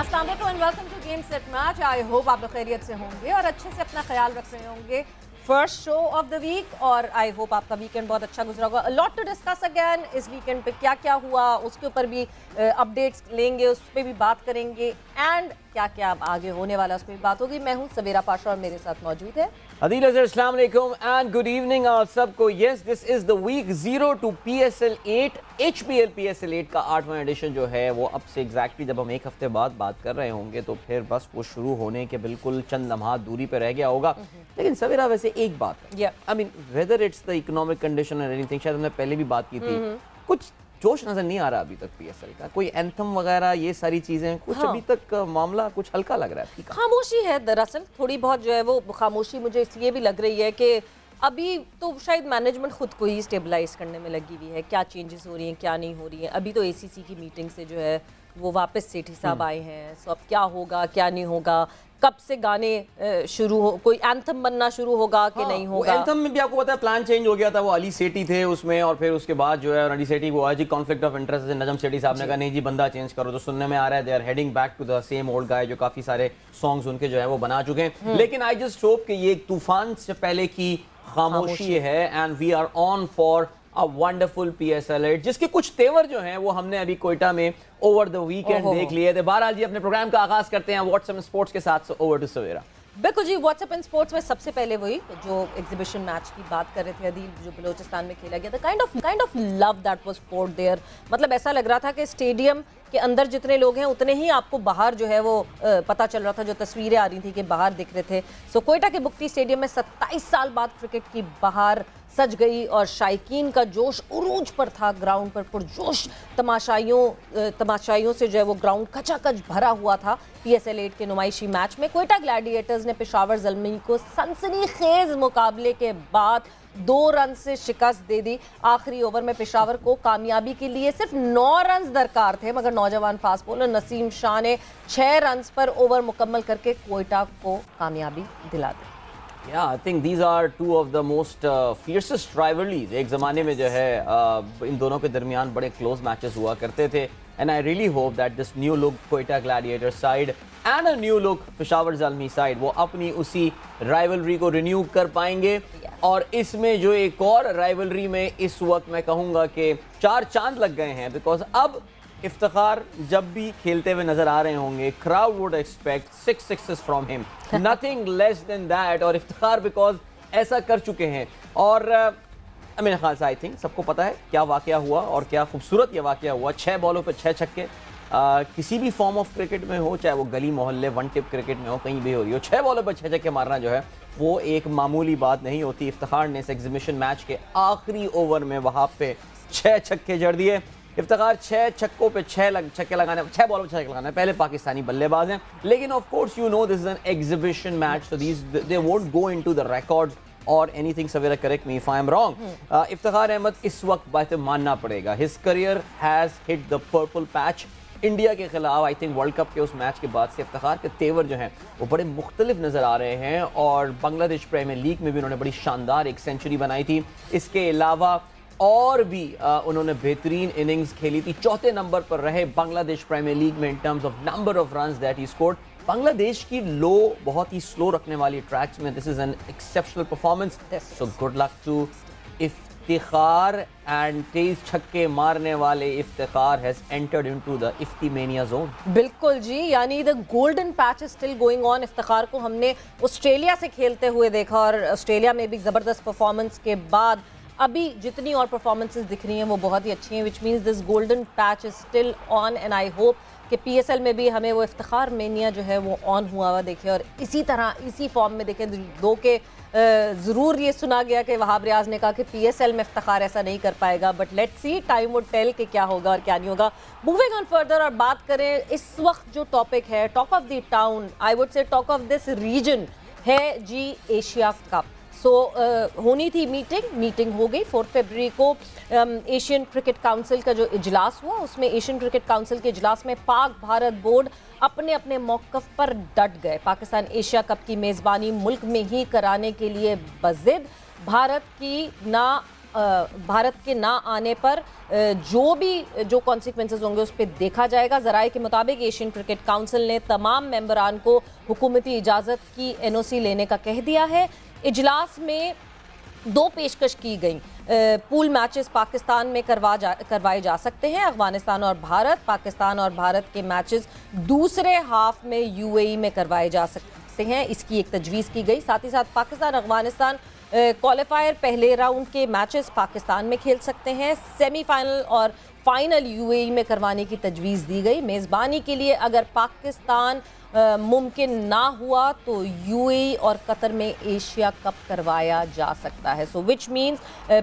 अस्सलाम वालेकुम and welcome to game set match. I hope आप लोग खैरियत से होंगे और अच्छे से अपना ख्याल रख रहे होंगे। First show of the week और आई होप आपका वीकेंड बहुत अच्छा गुजरा होगा। Lot to discuss again. इस वीकेंड पे क्या क्या हुआ उसके ऊपर भी अपडेट्स लेंगे, उस पर भी बात करेंगे एंड क्या क्या आगे होने वाला उस पर भी बात होगी। मैं हूँ सवेरा पाशा और मेरे साथ मौजूद है अदील अज़हर। अस्सलाम वालेकुम एंड गुड इवनिंग आप सबको। Yes, this is the week 0 to PSL 8 HPL PSL 8 का 8वां एडिशन जो है वो अब से एग्जैक्टली जब हम एक हफ्ते बाद बात कर रहे होंगे तो फिर बस वो शुरू होने के बिल्कुल चंद लम्हात दूरी पर रह गया होगा। लेकिन सवेरा वैसे एक बात है, I mean whether it's the economic condition और एनीथिंग, शायद हमने पहले भी बात की थी, कुछ जोश नजर नहीं आ रहा अभी तक PSL का, कोई एंथम वगैरह ये सारी चीजें कुछ अभी तक मामला कुछ हल्का लग रहा है। खामोशी है दरअसल, थोड़ी बहुत जो है वो खामोशी मुझे इसलिए भी लग रही है कि अभी तो शायद मैनेजमेंट खुद को ही स्टेबलाइज करने में लगी हुई है, क्या चेंजेस हो रही हैं क्या नहीं हो रही हैं। अभी तो ACC की मीटिंग से जो है वो वापस सेठी साहब आए हैं, सो अब क्या होगा क्या नहीं होगा, कब से गाने शुरू हो, कोई एंथम बनना शुरू होगा कि नहीं होगा। एंथम में भी आपको पता है प्लान चेंज हो गया था, वो अली सेठी थे उसमें और फिर उसके बाद जो है अली सेठी को आज ही कॉन्फ्लिक्ट ऑफ इंटरेस्ट है, नजम सेठी साहब ने कहा नहीं जी बंदा चेंज करो, तो सुनने में आ रहा है they are heading back to the same old guy जो काफी सारे सॉन्ग्स उनके जो है वो बना चुके हैं। लेकिन आई जस्ट होप कि ये तूफान से पहले की खामोशी है and we are on for a wonderful PSL 8 जिसके कुछ तेवर जो हैं वो हमने अभी कोयटा में ओवर द वीकेंड देख लिए थे। बहरहाल जी अपने प्रोग्राम का आगाज करते हैं व्हाट्सएप स्पोर्ट्स के साथ। ओवर टू सवेरा। बिल्कुल जी, व्हाट्सएप एंड स्पोर्ट्स में सबसे पहले वही जो एग्जीबिशन मैच की बात कर रहे थे अदील, जो बलोचिस्तान में खेला गया था, kind of love that was poured there. मतलब ऐसा लग रहा था कि स्टेडियम के अंदर जितने लोग हैं उतने ही आपको बाहर जो है वो पता चल रहा था, जो तस्वीरें आ रही थी कि बाहर दिख रहे थे। सो कोयटा के बुक्ती स्टेडियम में 27 साल बाद क्रिकेट की बहार सज गई और शायकीन का जोश उरूज पर था। ग्राउंड पर पुरजोश तमाशाइयों से जो है वो ग्राउंड खचाखच भरा हुआ था। PSL 8 के नुमाइशी मैच में कोयटा ग्लैडिएटर्स ने पेशावर ज़ल्मी को सनसनीखेज मुकाबले के बाद 2 रन से शिकस्त दे दी। आखिरी ओवर में पेशावर को कामयाबी के लिए सिर्फ 9 रन दरकार थे, मगर नौजवान फास्ट बॉलर नसीम शाह ने 6 रन पर ओवर मुकम्मल करके कोयटा को कामयाबी दिला दी। Yeah, I think these are two of the most fiercest rivalries. एक ज़माने में जो है इन दोनों के दरमियान बड़े क्लोज मैचेस हुआ करते थे and I really hope that this new look Quetta Gladiator side and a new look Peshawar Zalmi side वो अपनी उसी rivalry को renew कर पाएंगे। और इसमें जो एक और rivalry में इस वक्त मैं कहूँगा कि 4 चांद लग गए हैं, बिकॉज अब इफ्तिखार जब भी खेलते हुए नजर आ रहे होंगे crowd would expect 6 sixes from him, nothing less than that. और इफ्तिखार बिकॉज ऐसा कर चुके हैं और मेरे ख्याल से आई थिंक सबको पता है क्या वाकया हुआ और क्या खूबसूरत ये वाकया हुआ। 6 बॉलों पर 6 छक्के, किसी भी फॉर्म ऑफ क्रिकेट में हो, चाहे वो गली मोहल्ले वन टिप क्रिकेट में हो, कहीं भी हो रही हो, 6 बॉलों पर 6 छक्के मारना जो है वो एक मामूली बात नहीं होती। इफ्तिखार ने इस एग्जीबिशन मैच के आखिरी ओवर में वहाँ पे 6 छक्के जड़ दिए। इफ्तिखार 6 छक्कों पे 6 छक्के लगाने, 6 बॉलों पे 6 छक्के लगाने पहले पाकिस्तानी बल्लेबाज हैं। लेकिन of course you know this is an exhibition match, so these they won't go into the records और anything. Savera correct me if I am wrong. Iftikhar Ahmed इस वक्त बात मानना पड़ेगा, his career has hit the purple patch. India के खिलाफ I think world cup के उस मैच के बाद से इफ्तिखार के तेवर जो हैं वो बड़े मुख्तलिफ नज़र आ रहे हैं और बांग्लादेश प्रीमियर लीग में भी उन्होंने बड़ी शानदार एक सेंचुरी बनाई थी। इसके अलावा और भी उन्होंने बेहतरीन इनिंग्स खेली थी। 4थे नंबर पर रहे बांग्लादेश प्रीमियर लीग में in terms of number of runs that he scored. Bangladesh की लो बहुत ही स्लो रखने वाली ट्रैक्स में this is an exceptional performance, so good luck to Iftikhar. And 23 छक्के मारने वाले Iftikhar has entered into the इफ्तिमेनिया जोन। बिल्कुल जी, यानी the golden patch is still going on. Iftikhar को हमने ऑस्ट्रेलिया से खेलते हुए देखा और ऑस्ट्रेलिया में भी ज़बरदस्त परफॉर्मेंस के बाद अभी जितनी और परफॉर्मेंसेस दिख रही हैं वो बहुत ही अच्छी हैं, which means this golden patch is still on and I hope कि PSL में भी हमें वो इफ्तिखार मेनिया जो है वो ऑन हुआ हुआ देखे और इसी तरह इसी फॉर्म में देखें। दो के ज़रूर ये सुना गया कि वहाब रियाज ने कहा कि PSL में इफ्तिखार ऐसा नहीं कर पाएगा, but let's see, time would tell कि क्या होगा और क्या नहीं होगा। मूविंग ऑन फर्दर और बात करें इस वक्त जो टॉपिक है, talk of the town, I would say talk of this region है जी एशिया कप। सो होनी थी मीटिंग हो गई 4 फरवरी को। एशियन क्रिकेट काउंसिल का जो इजलास हुआ उसमें एशियन क्रिकेट काउंसिल के इजलास में पाक भारत बोर्ड अपने अपने मौक़िफ़ पर डट गए। पाकिस्तान एशिया कप की मेज़बानी मुल्क में ही कराने के लिए बज़िद। भारत की ना भारत के ना आने पर जो कॉन्सिक्वेंसेस होंगे उस पर देखा जाएगा। ज़राए के मुताबिक एशियन क्रिकेट काउंसिल ने तमाम मेंबरान को हुकूमती इजाज़त की NOC लेने का कह दिया है। इजलास में 2 पेशकश की गई। पूल मैचेस पाकिस्तान में करवाए जा सकते हैं, अफगानिस्तान और भारत। पाकिस्तान और भारत के मैचेस दूसरे हाफ में UAE में करवाए जा सकते हैं, इसकी एक तजवीज़ की गई। साथ ही साथ पाकिस्तान अफगानिस्तान क्वालिफायर पहले राउंड के मैचेस पाकिस्तान में खेल सकते हैं। सेमीफाइनल और फाइनल UAE में करवाने की तजवीज़ दी गई। मेज़बानी के लिए अगर पाकिस्तान मुमकिन ना हुआ तो UAE और कतर में एशिया कप करवाया जा सकता है। So which means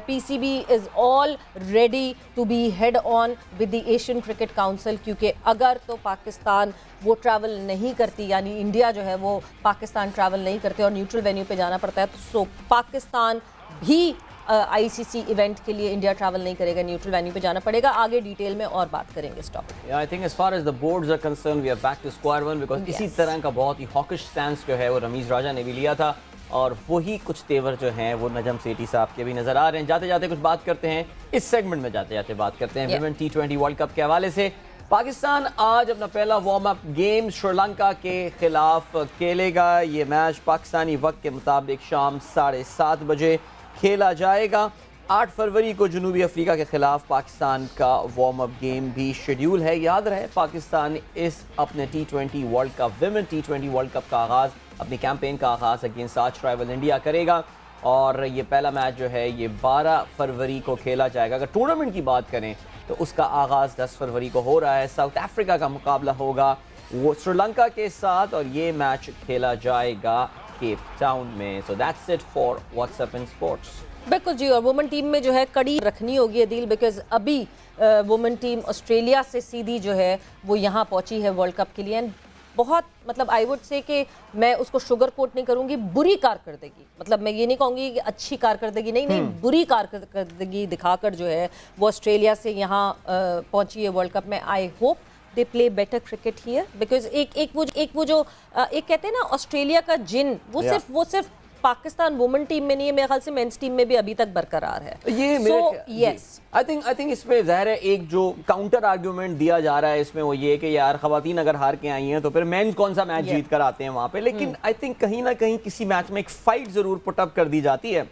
PCB is all ready to be head on with the Asian cricket council, क्योंकि अगर तो पाकिस्तान वो ट्रैवल नहीं करती, यानी इंडिया जो है वो पाकिस्तान ट्रैवल नहीं करते और न्यूट्रल वेन्यू पे जाना पड़ता है, तो सो पाकिस्तान भी ICC इवेंट के लिए इंडिया ट्रैवल नहीं करेगा, न्यूट्रल वेन्यू पे जाना पड़ेगा। आगे डिटेल में और बात करेंगे इस topic. I think as far as the boards are concern we are back to square one, because इसी तरह का बहुत ही हॉकिश स्टैंस जो है वो रमीज राजा ने भी लिया था, और वही कुछ तेवर जो हैं वो नजम सेठी साहब के भी नजर आ रहे हैं। जाते जाते कुछ बात करते हैं इस सेगमेंट में, जाते जाते बात करते हैं विमेन T20 वर्ल्ड कप के हवाले से। पाकिस्तान आज अपना पहला वार्म अप गेम श्रीलंका के खिलाफ खेलेगा। ये मैच पाकिस्तानी वक्त के मुताबिक शाम 7:30 बजे खेला जाएगा। 8 फरवरी को जनूबी अफ्रीका के खिलाफ पाकिस्तान का वार्म अप गेम भी शेड्यूल है। याद रहे पाकिस्तान इस अपने T20 world cup women T20 world cup का आगाज़, अपनी कैंपेन का आगाज़ अगेंस्ट आर्च राइवल इंडिया करेगा, और ये पहला मैच जो है ये 12 फरवरी को खेला जाएगा। अगर टूर्नामेंट की बात करें तो उसका आगाज़ 10 फरवरी को हो रहा है। साउथ अफ्रीका का मुकाबला होगा वो श्रीलंका के साथ, और ये मैच खेला जाएगा केप टाउन में। So that's it for WhatsApp in sports. बिल्कुल जी, और वुमेन टीम में जो है कड़ी रखनी होगी अदील, बिकॉज अभी वुमेन टीम ऑस्ट्रेलिया से सीधी जो है वो यहाँ पहुंची है वर्ल्ड कप के लिए। एंड बहुत मतलब आई वुड से कि मैं उसको शुगर कोट नहीं करूंगी, बुरी कारकर्दगी, मतलब मैं ये नहीं कहूँगी कि अच्छी कारकर्दगी, नहीं बुरी कारकर्दगी दिखाकर जो है वो ऑस्ट्रेलिया से यहाँ पहुंची है वर्ल्ड कप में। I hope they play better cricket here, because एक वो जो कहते हैं ना ऑस्ट्रेलिया का जिन, वो सिर्फ पाकिस्तान वुमेन टीम में नहीं है, मेरे ख्याल से मेंस टीम में भी अभी तक बरकरार है। ये आई थिंक इसमें ज़ाहिर है एक जो काउंटर आर्ग्यूमेंट दिया जा रहा है इसमें वो ये कि यार खवातीन अगर हार के आई हैं तो फिर मेंस कौन सा मैच जीत कर आते हैं वहां पे, लेकिन आई थिंक कहीं ना कहीं किसी मैच में एक फाइट जरूर पुटअप कर दी जाती है।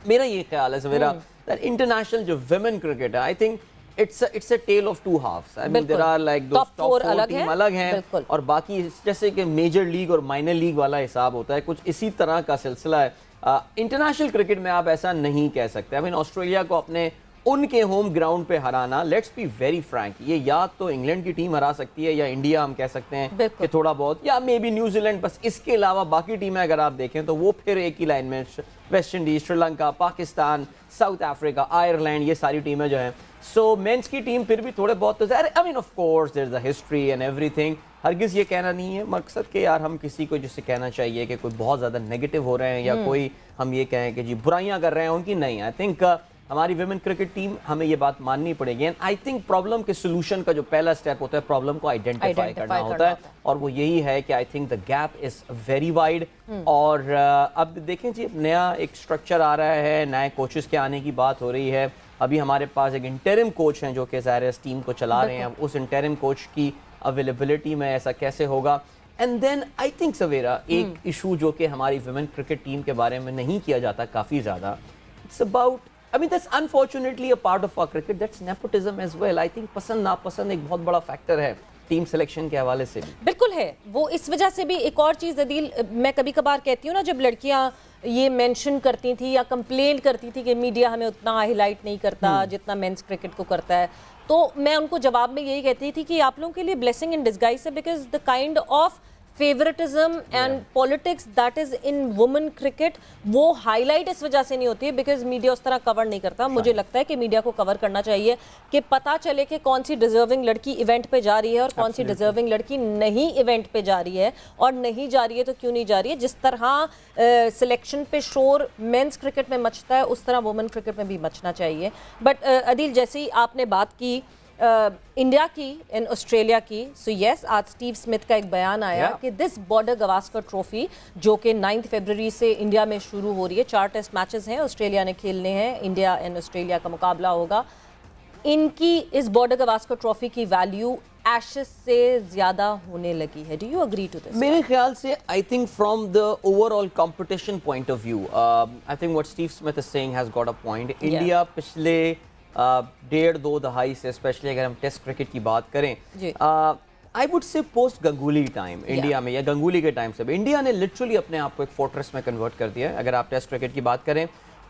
मेरा ये ख्याल है सवेरा, इंटरनेशनल जो विमेन क्रिकेट है, I think it's a tale of two halves. I mean there are like those top 4 team अलग हैं और बाकी जैसे कि मेजर लीग और माइनर लीग वाला हिसाब होता है, कुछ इसी तरह का सिलसिला है। इंटरनेशनल क्रिकेट में आप ऐसा नहीं कह सकते। आई मीन ऑस्ट्रेलिया को अपने उनके होम ग्राउंड पे हराना, लेट्स बी वेरी फ्रैंक, ये या तो इंग्लैंड की टीम हरा सकती है या इंडिया हम कह सकते हैं कि थोड़ा बहुत, या मे बी न्यूजीलैंड, बस इसके अलावा बाकी टीमें अगर आप देखें तो वो फिर एक ही लाइन में West Indies, Sri Lanka, Pakistan, south Africa, Ireland, ये सारी टीमें जो हैं। सो मेंस की टीम फिर भी थोड़े बहुत तो I mean of course there is a history and everything. हरगिज़ ये कहना नहीं है मकसद के यार हम किसी को जिससे कहना चाहिए कि कोई बहुत ज़्यादा नेगेटिव हो रहे हैं या कोई हम ये कहें कि जी बुराइयां कर रहे हैं उनकी, नहीं। आई थिंक हमारी विमेन क्रिकेट टीम, हमें ये बात माननी पड़ेगी। एंड आई थिंक प्रॉब्लम के सोल्यूशन का जो पहला स्टेप होता है प्रॉब्लम को आइडेंटिफाई करना होता है, और वो यही है कि I think the gap is very wide. और अब देखें जी, नया एक स्ट्रक्चर आ रहा है, नए कोचेस के आने की बात हो रही है। अभी हमारे पास एक इंटरिम कोच हैं जो कि ज़ाहिर है इस टीम को चला रहे हैं। उस इंटरिम कोच की अवेलेबिलिटी में ऐसा कैसे होगा? एंड देन आई थिंक सवेरा एक इशू जो कि हमारी विमेन क्रिकेट टीम के बारे में नहीं किया जाता काफ़ी ज़्यादा, it's about, I mean that's unfortunately a part of our cricket, that's nepotism as well. I think पसंद नापसंद एक बहुत बड़ा फैक्टर है टीम सिलेक्शन के हवाले से भी। बिल्कुल है, वो इस वजह से भी। एक और चीज़ अदील, मैं कभी कभार कहती हूँ ना, जब लड़कियाँ ये मेंशन करती थी या कंप्लेन करती थी कि मीडिया हमें उतना हाईलाइट नहीं करता जितना मेंस क्रिकेट को करता है, तो मैं उनको जवाब में यही कहती थी कि आप लोगों के लिए ब्लेसिंग इन डिस्गाइज है, because the kind of favouritism and politics that is in women cricket, वो हाईलाइट इस वजह से नहीं होती है बिकॉज मीडिया उस तरह कवर नहीं करता। मुझे लगता है कि मीडिया को कवर करना चाहिए कि पता चले कि कौन सी डिजर्विंग लड़की इवेंट पे जा रही है और कौन सी डिजर्विंग लड़की नहीं इवेंट पे जा रही है, और नहीं जा रही है तो क्यों नहीं जा रही है। जिस तरह सिलेक्शन पे शोर मेंस क्रिकेट में मचता है उस तरह वुमेन क्रिकेट में भी मचना चाहिए। बट अदील, जैसे ही आपने बात की इंडिया की एंड ऑस्ट्रेलिया की। सो यस, आज स्टीव स्मिथ का एक बयान आया कि दिस बॉर्डर गवास्कर ट्रॉफी जो कि 9 फरवरी से इंडिया में शुरू हो रही है, 4 टेस्ट मैचेस हैं ऑस्ट्रेलिया ने खेलने हैं, इंडिया एंड ऑस्ट्रेलिया का मुकाबला होगा। इनकी इस बॉर्डर गवास्कर ट्रॉफी की वैल्यू एशेस से ज्यादा होने लगी है। Do you agree to this? मेरे ख्याल से I think from the overall competition point of view, I think what Steve Smith is saying has got a point. India पिछले 1.5-2 दहाई से, स्पेशली अगर हम टेस्ट क्रिकेट की बात करें, I would say post Ganguly time India में, या गंगूली के टाइम से इंडिया ने लिटरली अपने आप को एक फोर्ट्रेस में कन्वर्ट कर दिया है अगर आप टेस्ट क्रिकेट की बात करें।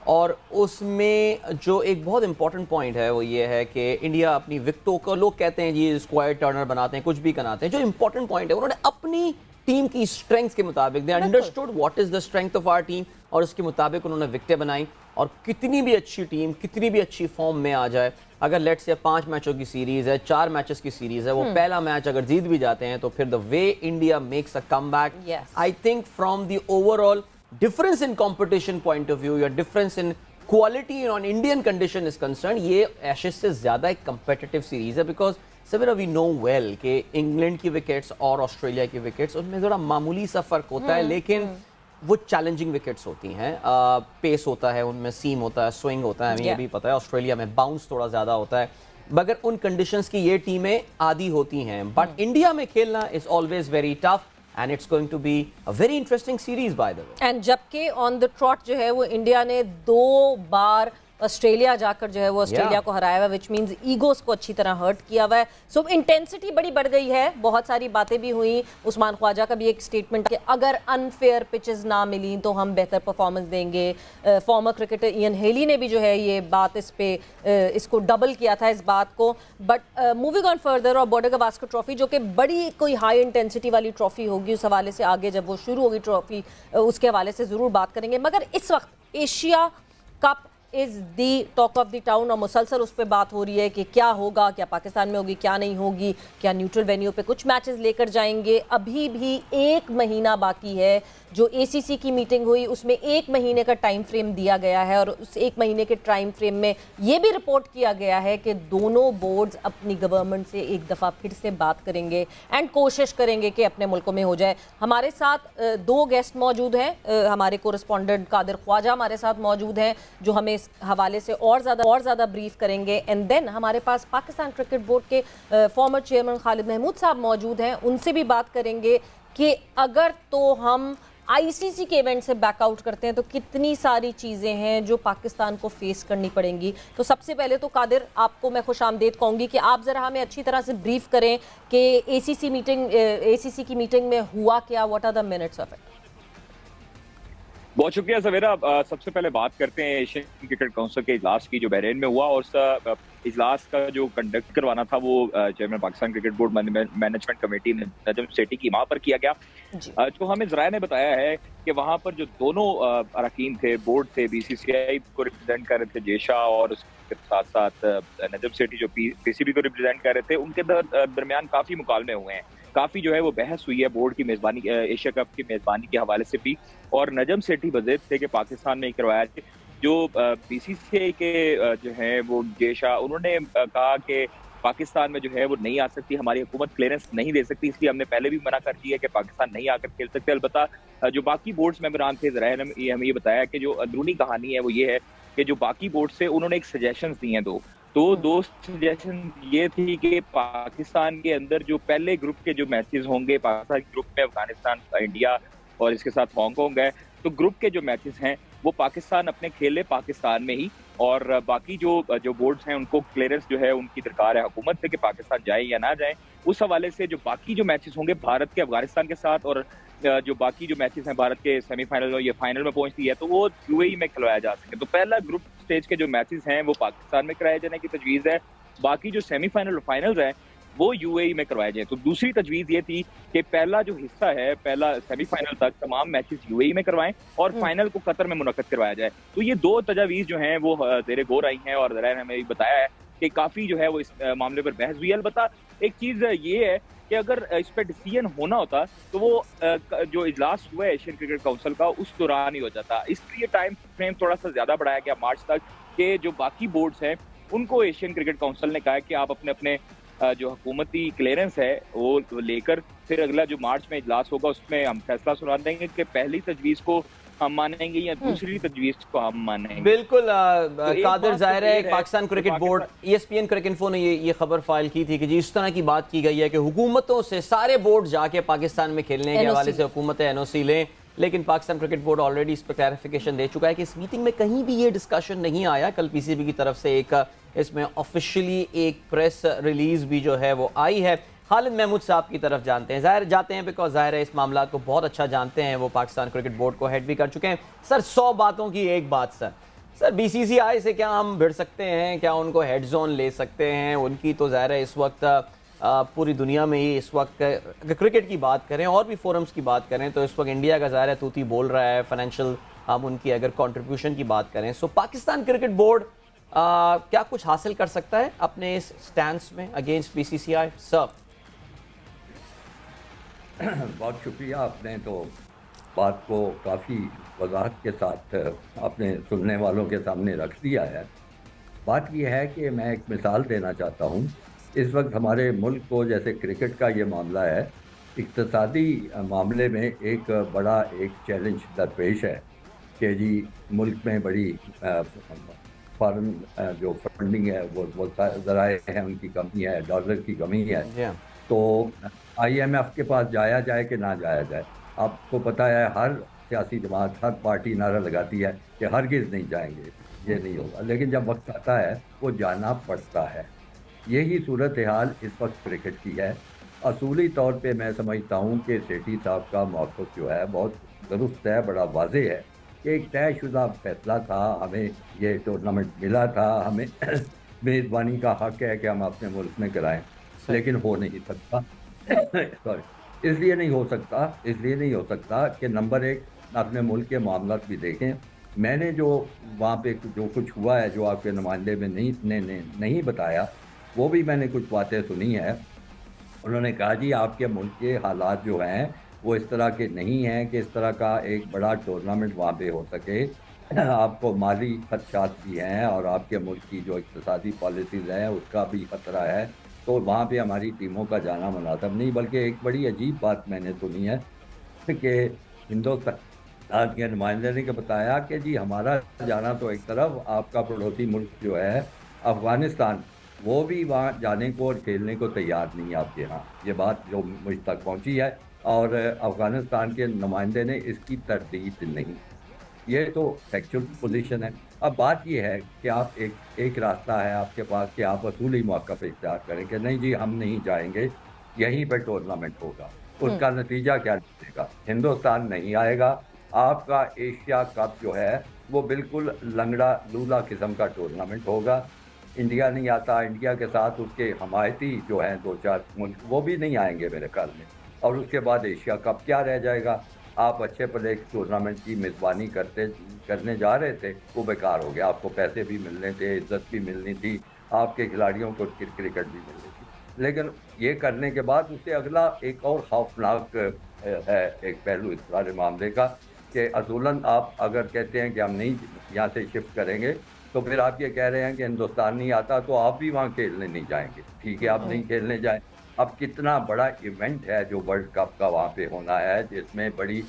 और उसमें जो एक बहुत इंपॉर्टेंट पॉइंट है वो ये है कि इंडिया अपनी विकेटों को, लोग कहते हैं जी स्क्वायर टर्नर बनाते हैं, कुछ भी बनाते हैं, जो इंपॉर्टेंट पॉइंट है उन्होंने अपनी टीम की स्ट्रेंथ के मुताबिक, they understood what is the strength of our team, और उसके मुताबिक उन्होंने विकेटें बनाई। और कितनी भी अच्छी टीम, कितनी भी अच्छी फॉर्म में आ जाए, अगर लेट्स से 5 मैचों की सीरीज है, 4 मैचेस की सीरीज है, वो पहला मैच अगर जीत भी जाते हैं तो फिर the way India makes a comeback, I think from the overall difference in competition point of view, your difference in quality on Indian condition is concerned, ये एशेज से ज़्यादा एक competitive series है, because Savera we know well कि England की wickets और Australia की wickets उनमें ज़रा मामूली सा फ़र्क होता है, लेकिन वो चैलेंजिंग विकेट्स होती हैं, पेस होता है उनमें, सीम होता है, स्विंग होता है, हमें ये भी पता है ऑस्ट्रेलिया में बाउंस थोड़ा ज़्यादा होता है, मगर उन कंडीशंस की ये टीमें आदी होती हैं। बट इंडिया में खेलना is always very tough, and it's going to be a very interesting series by the way. and जबकि on the trot जो है वो इंडिया ने 2 बार ऑस्ट्रेलिया जाकर जो है वो ऑस्ट्रेलिया को हराया हुआ, विच मींस ईगोस को अच्छी तरह हर्ट किया हुआ है। सो इंटेंसिटी बड़ी बढ़ गई है, बहुत सारी बातें भी हुई। उस्मान ख्वाजा का भी एक स्टेटमेंट कि अगर अनफेयर पिचेस ना मिली तो हम बेहतर परफॉर्मेंस देंगे। फॉर्मर क्रिकेटर इयन हेली ने भी जो है ये बात इसको डबल किया था इस बात को। बट मूविंग ऑन फर्दर, और बॉर्डर गवास्कर ट्रॉफी जो कि बड़ी कोई हाई इंटेंसिटी वाली ट्रॉफी होगी, उस हवाले से आगे जब वो शुरू होगी ट्रॉफी उसके हवाले से ज़रूर बात करेंगे। मगर इस वक्त Asia cup is the talk of the town और मुसलसल उस पर बात हो रही है कि क्या होगा, क्या पाकिस्तान में होगी, क्या नहीं होगी, क्या न्यूट्रल वेन्यू पे कुछ मैचेस लेकर जाएंगे। अभी भी 1 महीना बाकी है। जो एसीसी की मीटिंग हुई उसमें 1 महीने का टाइम फ्रेम दिया गया है, और उस 1 महीने के टाइम फ्रेम में ये भी रिपोर्ट किया गया है कि दोनों बोर्ड्स अपनी गवर्नमेंट से एक दफ़ा फिर से बात करेंगे एंड कोशिश करेंगे कि अपने मुल्कों में हो जाए। हमारे साथ 2 गेस्ट मौजूद हैं, हमारे कोरेस्पॉन्डेंट कादिर ख्वाजा हमारे साथ मौजूद हैं जो हमें इस हवाले से और ज़्यादा ब्रीफ करेंगे। एंड देन हमारे पास पाकिस्तान क्रिकेट बोर्ड के फॉर्मर चेयरमैन खालिद महमूद साहब मौजूद हैं, उनसे भी बात करेंगे कि अगर तो हम आईसीसी के इवेंट से बैकआउट करते हैं तो कितनी सारी चीज़ें हैं जो पाकिस्तान को फेस करनी पड़ेंगी। तो सबसे पहले तो कादिर, आपको मैं खुशामदीद कहूँगी कि आप ज़रा हमें अच्छी तरह से ब्रीफ करें कि एसीसी की मीटिंग में हुआ क्या, what are the minutes of it. बहुत शुक्रिया सवेरा। सबसे पहले बात करते हैं एशियन क्रिकेट काउंसिल के इजलास की जो बहरीन में हुआ, और उस इजलास का जो कंडक्ट करवाना था वो chairman Pakistan cricket board management committee Najam Sethi की वहां पर किया गया। जो हमें जराये ने बताया है कि वहां पर जो दोनों अरकान थे, बोर्ड थे, बीसीसीआई को रिप्रेजेंट कर रहे थे जेशा, और उसके साथ साथ नजम सेठी जो पीसीबी को रिप्रेजेंट कर रहे थे, उनके दरमियान काफी मुकालमे हुए हैं, काफी जो है वो बहस हुई है बोर्ड की मेजबानी, एशिया कप की मेजबानी के हवाले से भी। और नजम सेठी वज़ीर थे कि पाकिस्तान में करवाया, जो बीसीसीआई के जो है वो जेशा, उन्होंने कहा कि पाकिस्तान में जो है वो नहीं आ सकती, हमारी हुकूमत क्लियरेंस नहीं दे सकती, इसलिए हमने पहले भी मना कर दिया कि पाकिस्तान नहीं आकर खेल सकते। अलबत्ता जो बाकी बोर्ड्स मेंबरान थे, ज़राए ने हमें ये बताया कि जो अंदरूनी कहानी है वो ये है कि जो बाकी बोर्ड से उन्होंने एक सजेशंस दी हैं, दो सजेशन ये थी कि पाकिस्तान के अंदर जो पहले ग्रुप के जो मैचेस होंगे, पाकिस्तान ग्रुप में अफगानिस्तान, इंडिया और इसके साथ हांगकांग है, तो ग्रुप के जो मैचेस हैं वो पाकिस्तान अपने खेले पाकिस्तान में ही, और बाकी जो बोर्ड्स हैं उनको क्लियरेंस जो है उनकी दरकार है हुकूमत से कि पाकिस्तान जाए या ना जाए। उस हवाले से जो बाकी जो मैचेस होंगे भारत के अफगानिस्तान के साथ, और जो बाकी जो मैचेस हैं भारत के सेमीफाइनल या फाइनल में पहुंचती है, तो वो यूएई में खिलवाया जा सके। तो पहला ग्रुप स्टेज के जो मैचेस हैं वो पाकिस्तान में कराए जाने की तजवीज़ है, बाकी जो सेमीफाइनल और फाइनल्स हैं वो यूएई में करवाए जाए। तो दूसरी तजवीज़ ये थी कि पहला जो हिस्सा है, पहला सेमीफाइनल तक तमाम मैचेस यूएई में करवाएं और फाइनल को कतर में मुनक्कद करवाया जाए। तो ये 2 तजावीज़ जो हैं वो ज़ेरे गौर आई हैं, और ज़रा ने हमें बताया है कि काफ़ी जो है वो इस मामले पर बहस हुई। अलबत्ता एक चीज़ ये है कि अगर इस पर डिसीजन होना होता तो वो जो इजलास हुआ है एशियन क्रिकेट काउंसिल का उस दौरान ही हो जाता, इसलिए टाइम फ्रेम थोड़ा सा ज़्यादा बढ़ाया गया मार्च तक, कि जो बाकी बोर्ड्स हैं उनको एशियन क्रिकेट काउंसिल ने कहा है कि आप अपने अपने जो हुकूमती क्लियरेंस है वो लेकर फिर अगला जो मार्च में इजलास होगा उसमें हम फैसला सुना देंगे कि पहली तजवीज़ को हम मानेंगे या दूसरी तजवीज़ को हम मानेंगे। बिल्कुल तो कादिर, जाहिर है पाकिस्तान कि क्रिकेट बोर्ड, ESPN क्रिकेट ने ये खबर फाइल की थी कि जी इस तरह की बात की गई है कि हुकूमतों से सारे बोर्ड जाके पाकिस्तान में खेलने के हवाले से हुकूमतें NOC लें, लेकिन पाकिस्तान क्रिकेट बोर्ड ऑलरेडी इस पर क्लैरिफिकेशन दे चुका है कि इस मीटिंग में कहीं भी ये डिस्कशन नहीं आया। कल PCB की तरफ से एक इसमें ऑफिशियली एक प्रेस रिलीज भी जो है वो आई है। खालिद महमूद साहब की तरफ जाते हैं बिकॉज जाहिर है इस मामला को बहुत अच्छा जानते हैं, वो पाकिस्तान क्रिकेट बोर्ड को हेड भी कर चुके हैं। सर 100 बातों की एक बात सर BCCI से क्या हम भिड़ सकते हैं, क्या उनको हेड जोन ले सकते हैं? उनकी तो जाहिर है इस वक्त पूरी दुनिया में ही इस वक्त क्रिकेट की बात करें और भी फोरम्स की बात करें तो इस वक्त इंडिया का जाहिर है तूती बोल रहा है फाइनेंशियल, हम उनकी अगर कंट्रीब्यूशन की बात करें। सो पाकिस्तान क्रिकेट बोर्ड क्या कुछ हासिल कर सकता है अपने इस स्टैंस में अगेंस्ट BCCI? सर बहुत शुक्रिया, आपने तो बात को काफ़ी वजाहत के साथ अपने सुनने वालों के सामने रख दिया है। बात यह है कि मैं एक मिसाल देना चाहता हूँ। इस वक्त हमारे मुल्क को, जैसे क्रिकेट का ये मामला है, इक्तिसादी मामले में एक बड़ा एक चैलेंज दरपेश है कि जी मुल्क में बड़ी फॉरेन जो फंडिंग है वो ज़राए हैं उनकी कमी है, डॉलर की कमी है। तो IMF के पास जाया जाए कि ना जाया जाए? आपको पता है हर सियासी जमात, हर पार्टी नारा लगाती है कि हरगिज़ नहीं जाएंगे, ये नहीं होगा, लेकिन जब वक्त आता है वो जाना पड़ता है। यही सूरत हाल इस वक्त क्रिकेट की है। असूली तौर पे मैं समझता हूँ कि सेठी साहब का मौक़िफ़ जो है बहुत दुरुस्त है, बड़ा वाज़ेह है कि एक तयशुदा फैसला था, हमें ये टूर्नामेंट मिला था, हमें मेज़बानी का हक़ है कि हम अपने मुल्क में कराएं, लेकिन हो नहीं सकता। सॉरी, इसलिए नहीं हो सकता कि नंबर एक अपने मुल्क के मामलात भी देखें। मैंने जो वहाँ पे जो कुछ हुआ है, जो आपके नुमाइंदे में नहीं बताया, वो भी मैंने कुछ बातें सुनी है। उन्होंने कहा जी आपके मुल्क के हालात जो हैं वो इस तरह के नहीं हैं कि इस तरह का एक बड़ा टूर्नामेंट वहाँ पे हो सके। आपको माली खदशात भी हैं और आपके मुल्क की जो इक़्तिसादी पॉलिसीज़ हैं उसका भी ख़तरा है, तो वहाँ पे हमारी टीमों का जाना मुनासिब नहीं। बल्कि एक बड़ी अजीब बात मैंने सुनी है कि हिंदुस्तान के नुमाइंदे ने बताया कि जी हमारा जाना तो एक तरफ, आपका पड़ोसी मुल्क जो है अफ़गानिस्तान, वो भी वहाँ जाने को और खेलने को तैयार नहीं है आपके यहाँ। ये बात जो मुझ तक पहुँची है और अफ़गानिस्तान के नुमाइंदे ने इसकी तरदीद नहीं। ये तो फैक्चुअल पोजीशन है। अब बात ये है कि आप एक रास्ता है आपके पास कि आप असूली मौक़िफ़ इख्तियार करें कि नहीं जी हम नहीं जाएंगे, यहीं पर टूर्नामेंट होगा। उसका नतीजा क्या निकलेगा? हिंदुस्तान नहीं आएगा। आपका एशिया कप जो है वो बिल्कुल लंगड़ा लूला किस्म का टूर्नामेंट होगा। इंडिया नहीं आता, इंडिया के साथ उसके हमायती जो हैं 2-4 मुल्क वो भी नहीं आएंगे मेरे ख्याल में। और उसके बाद एशिया कप क्या रह जाएगा? आप अच्छे भले टूर्नामेंट की मेज़बानी करने जा रहे थे, वो बेकार हो गया। आपको पैसे भी मिलने थे, इज्जत भी मिलनी थी, आपके खिलाड़ियों को क्रिकेट भी मिलनी थी, लेकिन ये करने के बाद उससे अगला एक और खौफनाक है एक पहलू इस सारे मामले का कि असूलन आप अगर कहते हैं कि हम नहीं यहाँ से शिफ्ट करेंगे, तो फिर आप ये कह रहे हैं कि हिंदुस्तान नहीं आता तो आप भी वहाँ खेलने नहीं जाएंगे। ठीक है, आप नहीं खेलने जाएं। अब कितना बड़ा इवेंट है जो वर्ल्ड कप का वहाँ पे होना है, जिसमें बड़ी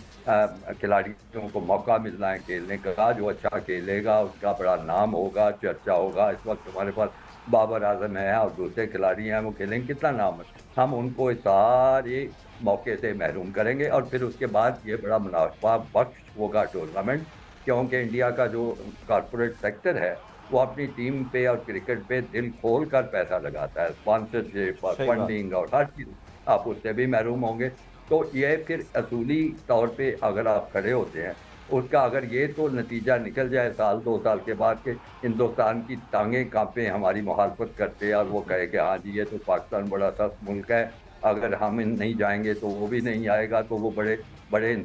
खिलाड़ियों को मौका मिलना है खेलने का। जो अच्छा खेलेगा उसका बड़ा नाम होगा, चर्चा होगा। इस वक्त हमारे पास बाबर आजम है और दूसरे खिलाड़ी हैं, वो खेलेंगे, कितना नाम है। हम उनको सारे मौके से महरूम करेंगे और फिर उसके बाद ये बड़ा मुनाफा बख्श होगा टूर्नामेंट, क्योंकि इंडिया का जो कॉरपोरेट सेक्टर है वो अपनी टीम पे और क्रिकेट पे दिल खोल कर पैसा लगाता है, स्पॉन्सरशिप और फंडिंग और हर चीज़, आप उससे भी महरूम होंगे। तो ये फिर असूली तौर पे अगर आप खड़े होते हैं, उसका अगर ये तो नतीजा निकल जाए साल 2 साल के बाद कि हिंदुस्तान की टांगें कांपे हमारी मुखालफत करते और वो कहे कि हाँ जी ये तो पाकिस्तान बड़ा सख्त मुल्क है, अगर हम नहीं जाएंगे तो वो भी नहीं आएगा, तो वो बड़े बड़े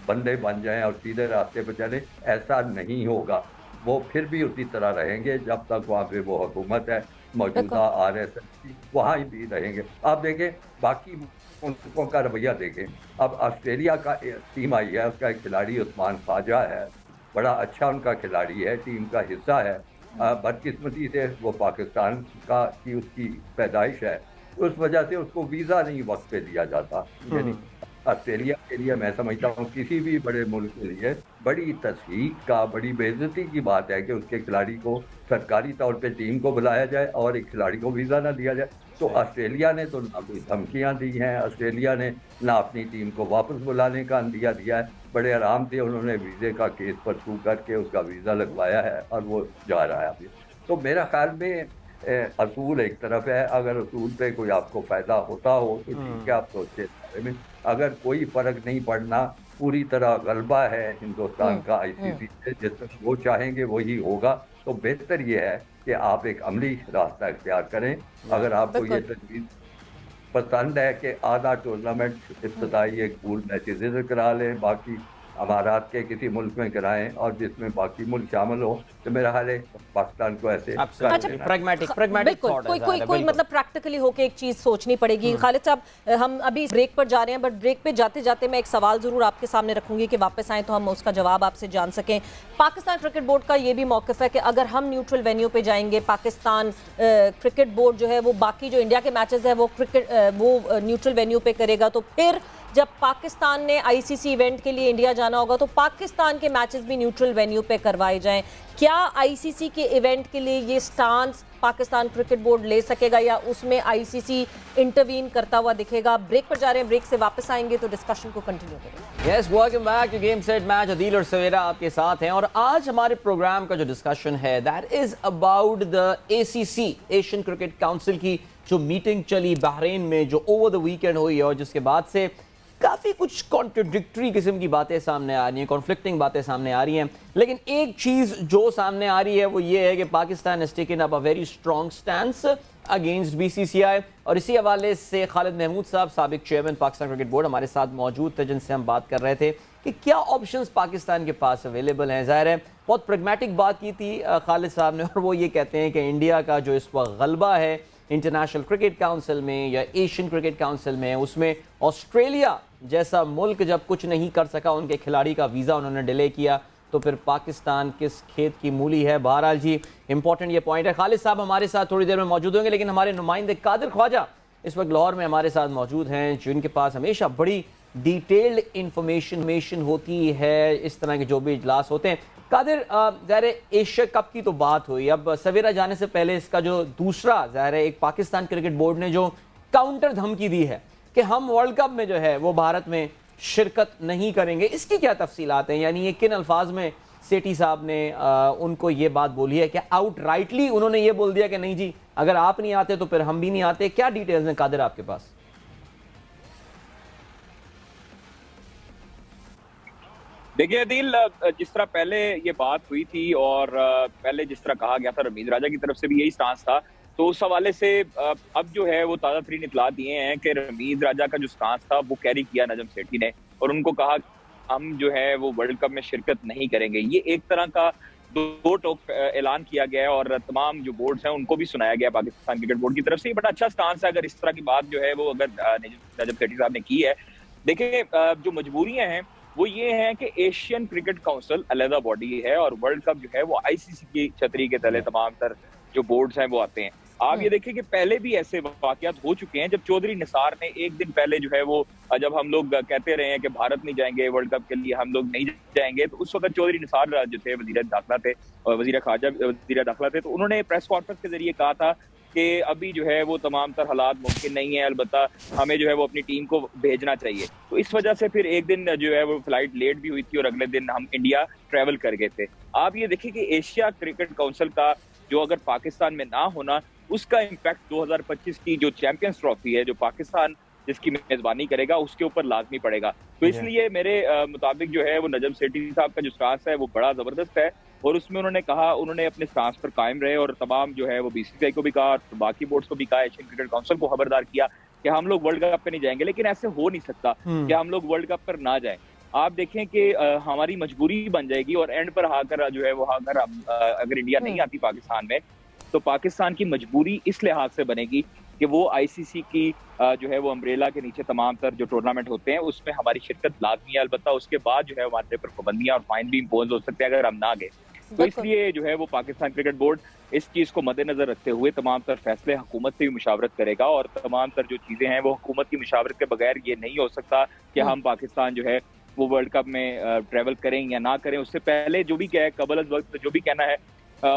बंदे बन जाएं और सीधे रास्ते पर चले, ऐसा नहीं होगा। वो फिर भी उसी तरह रहेंगे जब तक वहाँ पे वो हुकूमत है मौजूदा RSS की, वहाँ भी रहेंगे। आप देखें बाकी मुल्कों का रवैया देखें। अब ऑस्ट्रेलिया का टीम आई है, उसका एक खिलाड़ी उस्मान ख्वाजा है, बड़ा अच्छा उनका खिलाड़ी है, टीम का हिस्सा है, बदकिस्मती से वो पाकिस्तान का की उसकी पैदाइश है, उस वजह से उसको वीज़ा नहीं वक्त पे दिया जाता। यानी ऑस्ट्रेलिया के लिए मैं समझता हूँ किसी भी बड़े मुल्क के लिए बड़ी तस्वीर का, बड़ी बेइज्जती की बात है कि उसके खिलाड़ी को सरकारी तौर पे टीम को बुलाया जाए और एक खिलाड़ी को वीज़ा ना दिया जाए। तो ऑस्ट्रेलिया ने तो ना कोई धमकियाँ दी हैं, ऑस्ट्रेलिया ने ना अपनी टीम को वापस बुलाने का अंदिया दिया है। बड़े आराम से उन्होंने वीज़े का केस परसू करके उसका वीज़ा लगवाया है और वो जा रहा है अभी। तो मेरा ख्याल में असूल एक तरफ है, अगर असूल पे कोई आपको फ़ायदा होता हो तो ठीक है, आप सोचते बारे में। अगर कोई फ़र्क नहीं पड़ना, पूरी तरह गलबा है हिंदुस्तान का आईसीसी से, जिस तरह वो चाहेंगे वही होगा, तो बेहतर ये है कि आप एक अमली रास्ता इख्तियार करें। अगर आपको ये तजवीज़ पसंद है कि आधा टूर्नामेंट इब्तदाई एक पूल मैचेज़ करा लें, बाकी अमारात के किसी मुल्क में कराएं और जिसमें बाकी मुल्क शामिल हो, तो मेरा ख्याल है पाकिस्तान को ऐसे प्रैग्मेटिक कोई मतलब प्रैक्टिकली होके एक चीज सोचनी पड़ेगी। खालिद साहब, हम अभी ब्रेक पर जा रहे हैं, बट ब्रेक पे जाते जाते मैं एक सवाल जरूर आपके सामने रखूंगी कि वापस आए तो हम उसका जवाब आपसे जान सकें। पाकिस्तान क्रिकेट बोर्ड का ये भी मौक़िफ़ है कि अगर हम न्यूट्रल वेन्यू पे जाएंगे, पाकिस्तान क्रिकेट बोर्ड जो है वो बाकी जो इंडिया के मैचेस है वो न्यूट्रल वेन्यू पे करेगा, तो फिर जब पाकिस्तान ने आईसीसी इवेंट के लिए इंडिया जाना होगा तो पाकिस्तान के मैचेस भी न्यूट्रल वेन्यू पे करवाए जाएं। क्या आईसीसी के इवेंट के लिए ये स्टांस पाकिस्तान क्रिकेट बोर्ड ले सकेगा या उसमें आईसीसी इंटरवीन करता हुआ दिखेगा? ब्रेक पर जा रहे हैं, ब्रेक से वापस आएंगे तो डिस्कशन को कंटिन्यू करेंगे। Yes, welcome back to game set match. Adeel और सवेरा आपके साथ हैं और आज हमारे प्रोग्राम का जो डिस्कशन है that is about the ACC, Asian cricket council की जो मीटिंग चली बहरीन में, जो ओवर द वीकेंड हुई और जिसके बाद से काफ़ी कुछ कॉन्ट्रडिक्टरी किस्म की बातें सामने आ रही हैं, कॉन्फ्लिक्टिंग बातें सामने आ रही हैं। लेकिन एक चीज़ जो सामने आ रही है वो ये है कि Pakistan has taken up a very strong stance against BCCI. और इसी हवाले से खालिद महमूद साहब, साबिक चेयरमैन पाकिस्तान क्रिकेट बोर्ड, हमारे साथ मौजूद थे, जिनसे हम बात कर रहे थे कि क्या ऑप्शंस पाकिस्तान के पास अवेलेबल हैं। ज़ाहिर है बहुत प्रैग्मेटिक बात की थी खालिद साहब ने, और वो ये कहते हैं कि इंडिया का जो इस वक्त गलबा है इंटरनेशनल क्रिकेट काउंसिल में या एशियन क्रिकेट काउंसिल में, उसमें ऑस्ट्रेलिया जैसा मुल्क जब कुछ नहीं कर सका, उनके खिलाड़ी का वीज़ा उन्होंने डिले किया, तो फिर पाकिस्तान किस खेत की मूली है। बहरहाल जी, इंपॉर्टेंट ये पॉइंट है। खालिद साहब हमारे साथ थोड़ी देर में मौजूद होंगे, लेकिन हमारे नुमाइंदे कादिर ख्वाजा इस वक्त लाहौर में हमारे साथ मौजूद हैं, जिनके पास हमेशा बड़ी डिटेल्ड इंफॉर्मेशन होती है इस तरह के जो भी इजलास होते हैं। कादिर, ज़ाहिर एशिया कप की तो बात हुई, अब सवेरा जाने से पहले इसका जो दूसरा ज़ाहिर एक पाकिस्तान क्रिकेट बोर्ड ने जो काउंटर धमकी दी है कि हम वर्ल्ड कप में जो है वो भारत में शिरकत नहीं करेंगे, इसकी क्या तफसीलात हैं? यानी ये किन अल्फाज में सेठी साहब ने उनको ये बात बोली है कि आउट राइटली उन्होंने ये बोल दिया कि नहीं जी, अगर आप नहीं आते तो फिर हम भी नहीं आते? क्या डिटेल्स हैं कादिर आपके पास? देखिए अदील, जिस तरह पहले ये बात हुई थी और पहले जिस तरह कहा गया था, रमीज राजा की तरफ से भी यही स्टांस था, तो उस हवाले से अब जो है वो ताज़ा तरीन इतला दिए हैं कि रमीज राजा का जो स्टांस था वो कैरी किया नजम सेठी ने, और उनको कहा हम जो है वो वर्ल्ड कप में शिरकत नहीं करेंगे। ये एक तरह का दो टोक ऐलान किया गया है और तमाम जो बोर्ड्स हैं उनको भी सुनाया गया पाकिस्तान क्रिकेट बोर्ड की तरफ से। बड़ा अच्छा स्टांस है अगर इस तरह की बात जो है वो अगर नजम सेठी साहब ने की है। देखिए, जो मजबूरियां हैं वो ये है कि एशियन क्रिकेट काउंसिल अलहदा बॉडी है और वर्ल्ड कप जो है वो आईसीसी की छतरी के तले तमाम तर जो बोर्ड्स हैं वो आते हैं। आप ये देखिए कि पहले भी ऐसे वाकयात हो चुके हैं, जब चौधरी निसार ने एक दिन पहले जो है वो, जब हम लोग कहते रहे हैं कि भारत नहीं जाएंगे वर्ल्ड कप के लिए, हम लोग नहीं जाएंगे, तो उस वक्त चौधरी निसार जो थे वजीर दाखिला थे, वजीर खारजा वजीर दाखिला थे, तो उन्होंने प्रेस कॉन्फ्रेंस के जरिए कहा था कि अभी जो है वो तमाम तर हालात मुमकिन नहीं है, अलबत्ता हमें जो है वो अपनी टीम को भेजना चाहिए। तो इस वजह से फिर एक दिन जो है वो फ्लाइट लेट भी हुई थी और अगले दिन हम इंडिया ट्रैवल कर गए थे। आप ये देखिए कि एशिया क्रिकेट काउंसिल का जो अगर पाकिस्तान में ना होना, उसका इम्पैक्ट 2025 की जो चैंपियंस ट्रॉफी है जो पाकिस्तान जिसकी मेजबानी करेगा उसके ऊपर लाजमी पड़ेगा। तो इसलिए मेरे मुताबिक जो है वो नजम सेठी साहब का जो स्टांस है वो बड़ा जबरदस्त है और उसमें उन्होंने कहा, उन्होंने अपने स्टांस पर कायम रहे और तमाम जो है वो बीसीसीआई को भी कहा और बाकी बोर्ड्स को भी कहा, एशियन क्रिकेट काउंसिल को खबरदार किया कि हम लोग वर्ल्ड कप पे नहीं जाएंगे। लेकिन ऐसे हो नहीं सकता कि हम लोग वर्ल्ड कप पर ना जाएं। आप देखें कि हमारी मजबूरी बन जाएगी और एंड पर आकर जो है वो अगर इंडिया नहीं आती पाकिस्तान में, तो पाकिस्तान की मजबूरी इस लिहाज से बनेगी कि वो आईसीसी की जो है वो अम्ब्रेला के नीचे तमाम तर जो टूर्नामेंट होते हैं उसमें हमारी शिरकत लाजमी है। अलबत्ता उसके बाद जो है हमारे पर पाबंदियां और फाइन भी इम्पोज हो सकते हैं अगर हम ना गए। तो इसलिए जो है वो पाकिस्तान क्रिकेट बोर्ड इस चीज को मद्देनजर रखते हुए तमाम तर फैसले हुकूमत से भी मुशावरत करेगा और तमाम तर जो चीजें हैं वो हुकूमत की मुशावरत के बगैर ये नहीं हो सकता कि हम पाकिस्तान जो है वो वर्ल्ड कप में ट्रेवल करें या ना करें। उससे पहले जो भी कहे कबल अज़ वक्त जो भी कहना है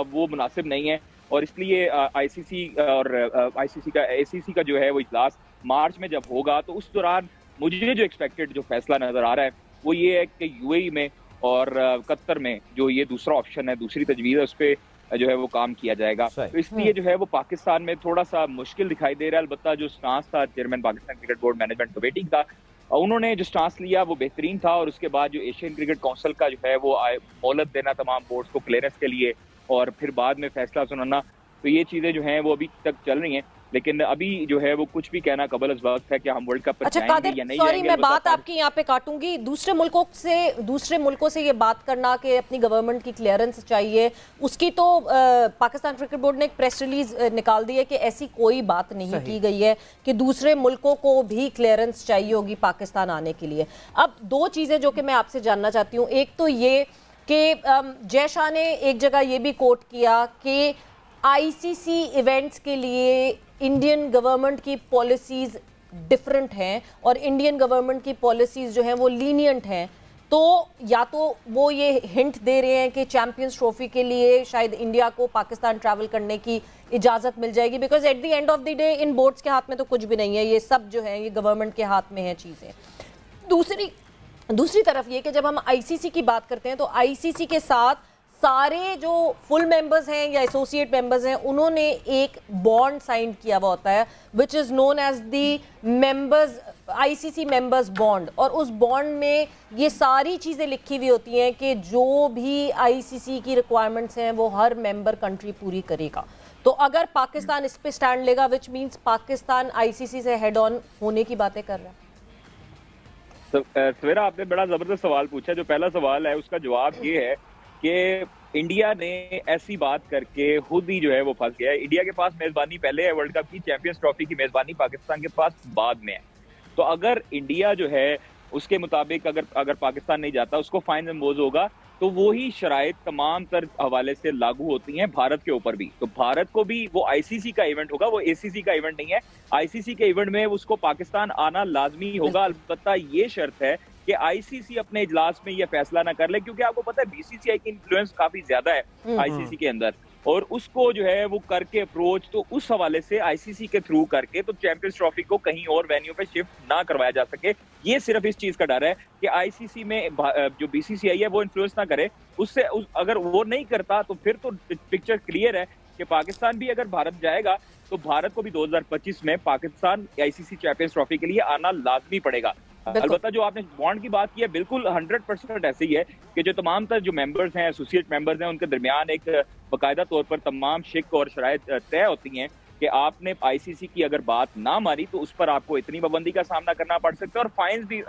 वो मुनासिब नहीं है और इसलिए आईसीसी और आईसीसी का एसीसी का जो है वो इजलास मार्च में जब होगा तो उस दौरान मुझे जो एक्सपेक्टेड जो फैसला नजर आ रहा है वो ये है कि यूएई में और कतर में जो ये दूसरा ऑप्शन है, दूसरी तजवीज़ है, उस पर जो है वो काम किया जाएगा। तो इसलिए जो है वो पाकिस्तान में थोड़ा सा मुश्किल दिखाई दे रहा है। अलबत्ता जो स्टांस था chairman Pakistan cricket board management committee का, उन्होंने जो स्टांस लिया वो बेहतरीन था और उसके बाद जो एशियन क्रिकेट काउंसिल का जो है वो मोहलत देना तमाम बोर्ड्स को क्लियरेंस के लिए और फिर बाद में फैसला सुनाना, तो ये चीजें जो हैं वो अभी तक चल रही हैं। लेकिन अभी जो है वो कुछ भी कहना कबल अज़ वक्त है कि हम वर्ल्ड कप पर जाएंगे या नहीं जाएंगे। मैं बात आपकी यहाँ पे काटूंगी। दूसरे मुल्कों से ये बात करना कि अपनी गवर्नमेंट की क्लियरेंस चाहिए, उसकी तो पाकिस्तान क्रिकेट बोर्ड ने एक प्रेस रिलीज निकाल दी है कि ऐसी कोई बात नहीं की गई है कि दूसरे मुल्कों को भी क्लियरेंस चाहिए होगी पाकिस्तान आने के लिए। अब दो चीजें जो कि मैं आपसे जानना चाहती हूँ, एक तो ये कि जय शाह ने एक जगह ये भी कोट किया कि आईसीसी इवेंट्स के लिए इंडियन गवर्नमेंट की पॉलिसीज डिफरेंट हैं और इंडियन गवर्नमेंट की पॉलिसीज जो हैं वो लीनियंट हैं। तो या तो वो ये हिंट दे रहे हैं कि चैंपियंस ट्रॉफी के लिए शायद इंडिया को पाकिस्तान ट्रैवल करने की इजाज़त मिल जाएगी, because at the end of the day in boards के हाथ में तो कुछ भी नहीं है, ये सब जो है ये गवर्नमेंट के हाथ में है चीज़ें। दूसरी तरफ ये कि जब हम आईसीसी की बात करते हैं तो आईसीसी के साथ सारे जो फुल मेंबर्स हैं या एसोसिएट मेंबर्स हैं उन्होंने एक बॉन्ड साइन किया हुआ होता है which is known as the members ICC members bond, और उस बॉन्ड में ये सारी चीज़ें लिखी हुई होती हैं कि जो भी आईसीसी की रिक्वायरमेंट्स हैं वो हर मेंबर कंट्री पूरी करेगा। तो अगर पाकिस्तान इस पे स्टैंड लेगा विच मीन्स पाकिस्तान आईसीसी से हेड ऑन होने की बातें कर रहा है। सवेरा, आपने बड़ा जबरदस्त सवाल पूछा। जो पहला सवाल है उसका जवाब ये है कि इंडिया ने ऐसी बात करके खुद ही जो है वो फंस गया है। इंडिया के पास मेजबानी पहले है वर्ल्ड कप की, चैंपियंस ट्रॉफी की मेजबानी पाकिस्तान के पास बाद में है। तो अगर इंडिया जो है उसके मुताबिक अगर पाकिस्तान नहीं जाता उसको फाइन इम्पोज होगा, तो वो ही शराइत तमाम तर हवाले से लागू होती हैं भारत के ऊपर भी। तो भारत को भी वो आईसीसी का इवेंट होगा, वो एसीसी का इवेंट नहीं है। आईसीसी के इवेंट में उसको पाकिस्तान आना लाजमी होगा। अलबत्ता ये शर्त है कि आईसीसी अपने इजलास में ये फैसला ना कर ले, क्योंकि आपको पता है बीसीसीआई की इन्फ्लुएंस काफी ज्यादा है आईसीसी के अंदर, और उसको जो है वो करके अप्रोच तो उस हवाले से आईसीसी के थ्रू करके तो चैंपियंस ट्रॉफी को कहीं और वेन्यू पे शिफ्ट ना करवाया जा सके। ये सिर्फ इस चीज का डर है कि आईसीसी में जो बीसीसीआई है वो इन्फ्लुएंस ना करे। उससे अगर वो नहीं करता तो फिर तो पिक्चर क्लियर है कि पाकिस्तान भी अगर भारत जाएगा तो भारत को भी 2025 में पाकिस्तान आईसीसी चैंपियंस ट्रॉफी के लिए आना लाजमी पड़ेगा। अलबत्ता जो आपने बॉन्ड की बात की है बिल्कुल 100% ऐसे ही है कि जो तमाम तर जो मेंबर्स हैं, एसोसिएट मेंबर्स हैं, उनके दरमियान एक बाकायदा तौर पर तमाम शिक और शराइत तय होती हैं कि आपने आईसीसी की अगर बात ना मानी तो उस पर आपको इतनी पाबंदी का सामना करना पड़ सकता है और फाइन्स भी